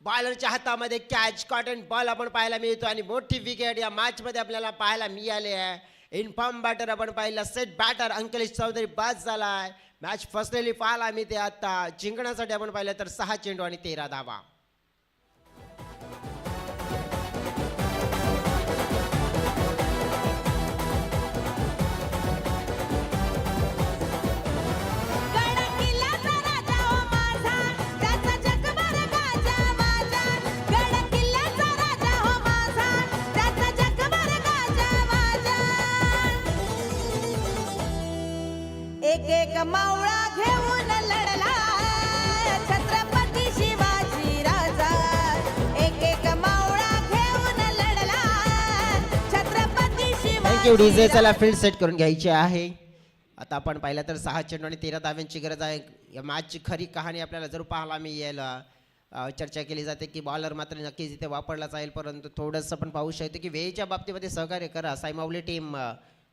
बॉलरच्या हातामध्ये कॅच, कॉटन बॉल आपण पाहायला मिळतो आणि मोठी विकेट या मॅचमध्ये आपल्याला पाहायला मिळाली आहे. इन्फॉर्म बॅटर आपण पाहिलं, सेट बॅटर अंकलेश चौधरी बाद झाला आहे. मॅच फसलेली पाहायला मिळते. आता जिंकण्यासाठी आपण पाहिलं तर 6 चेंडू आणि 13 धावा. एक मावळा घेऊन लढला छत्रपती शिवाजी राजा, एक मावळा घेऊन लढला छत्रपती शिवाजी. Thank you DJ. चला फील्ड सेट करून घ्यायची आहे. आता आपण पाहिलं तर 6 चेंडू आणि 13 धाव्यांची गरज आहे. या मॅचची खरी कहाणी आपल्याला जरूर पाहायला मिळेल. चर्चा केली जाते की बॉलर मात्र नक्कीच इथे वापरला जाईल, परंतु थोडंसं आपण पाहू शकतो की वेळेच्या बाबतीमध्ये सहकार्य करा साईमाऊली टीम,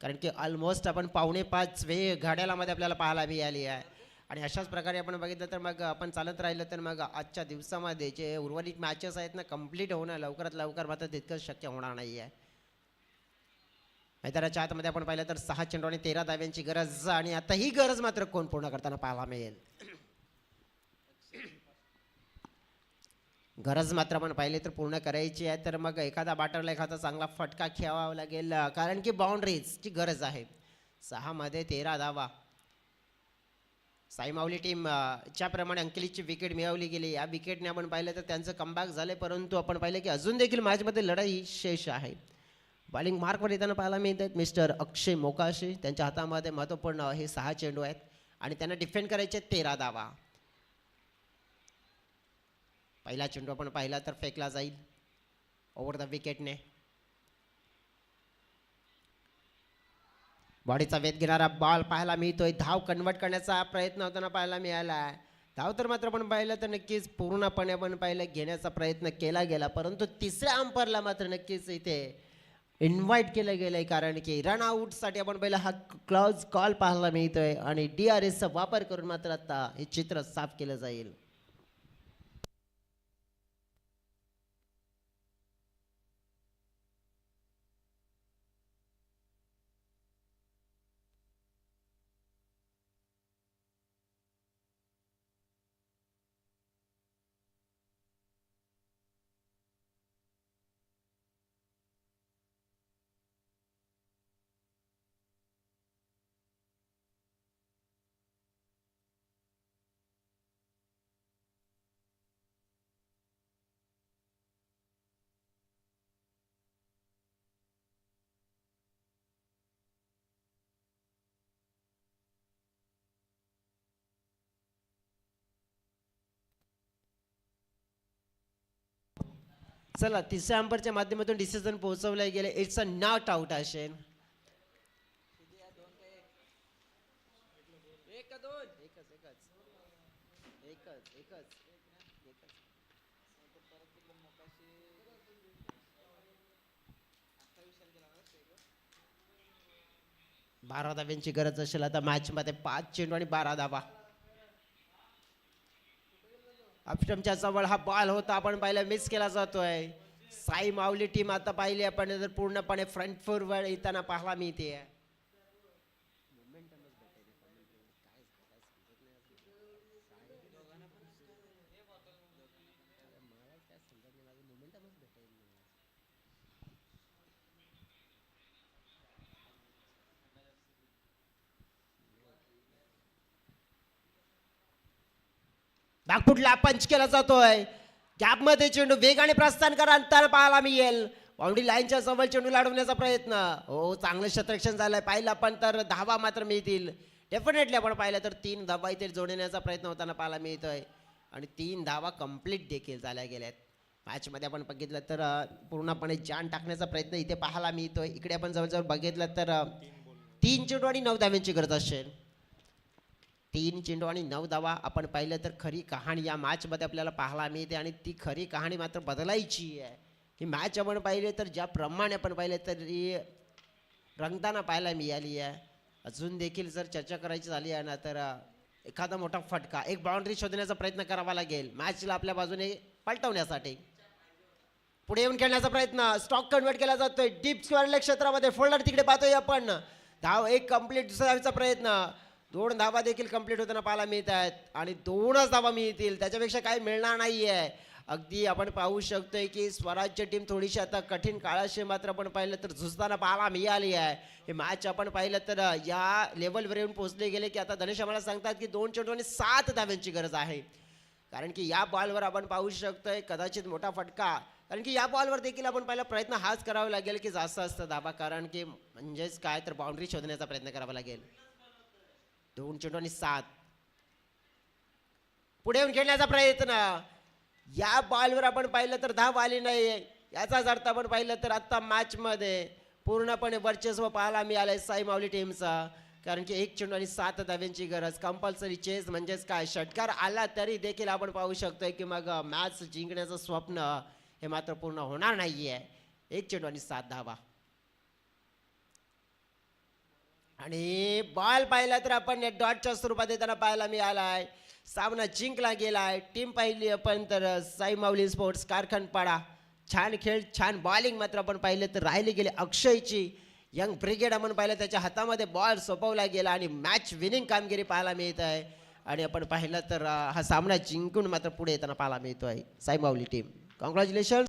कारण की ऑलमोस्ट आपण 4:45 वेळ घड्याळामध्ये आपल्याला पाहायला मिळाली आहे. आणि अशाच प्रकारे आपण बघितलं तर मग आपण चालत राहिलं तर मग आजच्या दिवसामध्ये जे उर्वरित मॅचेस आहेत ना कंप्लीट होणं लवकरात लवकर मात्र तितकं शक्य होणार नाही आहे. मैदानाच्या आतमध्ये आपण पाहिलं तर 6 चेंडू आणि 13 धाव्यांची गरज आणि आता ही गरज मात्र कोण पूर्ण करताना पाहायला मिळेल. गरज मात्र आपण पाहिली तर पूर्ण करायची आहे, तर मग एखादा बॅटरला एखादा चांगला फटका खेळावा लागेल, कारण की बाउंड्रीजची गरज आहे. 6 मध्ये 13 धावा. साईमाऊली टीम ज्याप्रमाणे अंकलीची विकेट मिळवली गेली, या विकेटने आपण पाहिलं तर त्यांचं कमबॅक झाले, परंतु आपण पाहिलं की अजून देखील मॅचमध्ये लढाई शेष आहे. बॉलिंग मार्कवर येताना पाहायला मिळत आहेत मिस्टर अक्षय मोकाशी. त्यांच्या हातामध्ये महत्त्वपूर्ण हे 6 चेंडू आहेत आणि त्यांना डिफेंड करायचे 13 धावा. पहिला चेंडू आपण पाहिला तर फेकला जाईल ओव्हर द विकेटने. बॉडीचा वेध घेणारा बॉल पाहायला मिळतोय. धाव कन्वर्ट करण्याचा प्रयत्न होताना पाहायला मिळाला. धाव तर मात्र आपण पाहिलं तर नक्कीच पूर्णपणे आपण पाहिलं घेण्याचा प्रयत्न केला गेला, परंतु तिसऱ्या अंपायरला मात्र नक्कीच इथे इन्व्हाइट केलं गेलंय, कारण की रन आउटसाठी आपण पहिला हा क्लॉज कॉल पाहायला मिळतोय आणि DRSचा वापर करून मात्र आता हे चित्र साफ केलं जाईल. चला तिसऱ्या अंपायरच्या माध्यमातून डिसिजन पोहोचवलं गेले. इट्स अ नॉट आउट असेल. बारा धाव्यांची गरज असेल आता मॅच मध्ये. 5 चेंडू आणि 12 धावा. अपस्टम्पच्या जवळ हा बॉल होता, आपण पाहिलं मिस केला जातोय. साई माऊली टीम आता पाहिली आपण तर पूर्णपणे फ्रंट फॉरवर्ड येताना पाहायला मिळते. नागपूरला पंच केला जातोय. गॅपमध्ये चेंडू वेगाने प्रस्थान करताना पाहायला मिळेल. बाउंड्री लाईनच्या जवळ चेंडू लाडवण्याचा प्रयत्न. हो, चांगलं क्षेत्ररक्षण झालंय. पाहिलं आपण तर धावा मात्र मिळतील. डेफिनेटली आपण पाहिलं तर 3 धावा इथे जोडण्याचा प्रयत्न होताना पाहायला मिळतोय आणि 3 धावा कंप्लीट देखील झाल्या गेल्यात. मॅचमध्ये आपण बघितलं तर पूर्णपणे जान टाकण्याचा प्रयत्न इथे पाहायला मिळतोय. इकडे आपण जवळजवळ बघितलं तर 3 चेंडू आणि 9 धाव्यांची गरज असेल. 3 चेंडू आणि 9 धावा आपण पाहिलं तर खरी कहाणी या मॅचमध्ये आपल्याला पाहायला मिळते आणि ती खरी कहाणी मात्र बदलायची आहे. ही मॅच आपण पाहिले तर ज्याप्रमाणे आपण पाहिले तरी रंगताना पाहायला मिळाली आहे. अजून देखील जर चर्चा करायची झाली आहे ना तर एखादा मोठा फटका, एक बाउंड्री शोधण्याचा प्रयत्न करावा लागेल मॅचला आपल्या बाजूने पलटवण्यासाठी. पुढे येऊन खेळण्याचा प्रयत्न. स्टॉक कन्वर्ट केला जातोय डीप स्क्वेअर क्षेत्रामध्ये. फोल्डर तिकडे पाहतोय आपण. धाव एक कंप्लीट दुसऱ्याचा प्रयत्न. 2 धावा देखील कंप्लीट होताना पाहायला मिळत आहेत आणि 2च धावा मिळतील, त्याच्यापेक्षा काही मिळणार नाहीये. अगदी आपण पाहू शकतोय की स्वराज्य टीम थोडीशी आता कठीण काळाशी मात्र आपण पाहिलं तर झुजताना पाहायला मिळाली आहे. हे मॅच आपण पाहिलं तर या लेवलवर येऊन पोहोचले गेले की आता धनेश आम्हाला सांगतात की 2 चेंडू आणि 7 धाव्यांची गरज आहे. कारण की या बॉलवर आपण पाहू शकतोय कदाचित मोठा फटका. कारण की या बॉलवर देखील आपण पहिला प्रयत्न हाच करावा लागेल की जास्त धावा, कारण की म्हणजेच काय तर बाउंड्री शोधण्याचा प्रयत्न करावा लागेल. 2 चेंडू आणि 7. पुढे येऊन खेळण्याचा प्रयत्न. या बॉलवर आपण पाहिलं तर धाव आली नाही. याचाच अर्थ आपण पाहिलं तर आता मॅच मध्ये पूर्णपणे वर्चस्व पाहायला मिळालंय साई माऊली टीमचा. कारण की 1 चेंडू आणि 7 धाव्यांची गरज. कंपल्सरी चेस म्हणजेच काय, षटकार आला तरी देखील आपण पाहू शकतोय की मग मॅच जिंकण्याचं स्वप्न हे मात्र पूर्ण होणार नाहीये. 1 चेंडू आणि 7 धावा. आणि बॉल पाहिला तर आपण डॉटच्या स्वरूपात येताना पाहायला मिळालाय. सामना जिंकला गेलाय. टीम पाहिली आपण तर साई माऊली स्पोर्ट्स कारखानपाडा. छान खेळ, छान बॉलिंग मात्र आपण पाहिलं तर राहिली गेली अक्षयची. यंग ब्रिगेड आपण पाहिलं त्याच्या हातामध्ये बॉल सोपवला गेला आणि मॅच विनिंग कामगिरी पाहायला मिळत आहे. आणि आपण पाहिलं तर हा सामना जिंकून मात्र पुढे येताना पाहायला मिळतोय साई माऊली टीम. कॉंग्रॅच्युलेशन.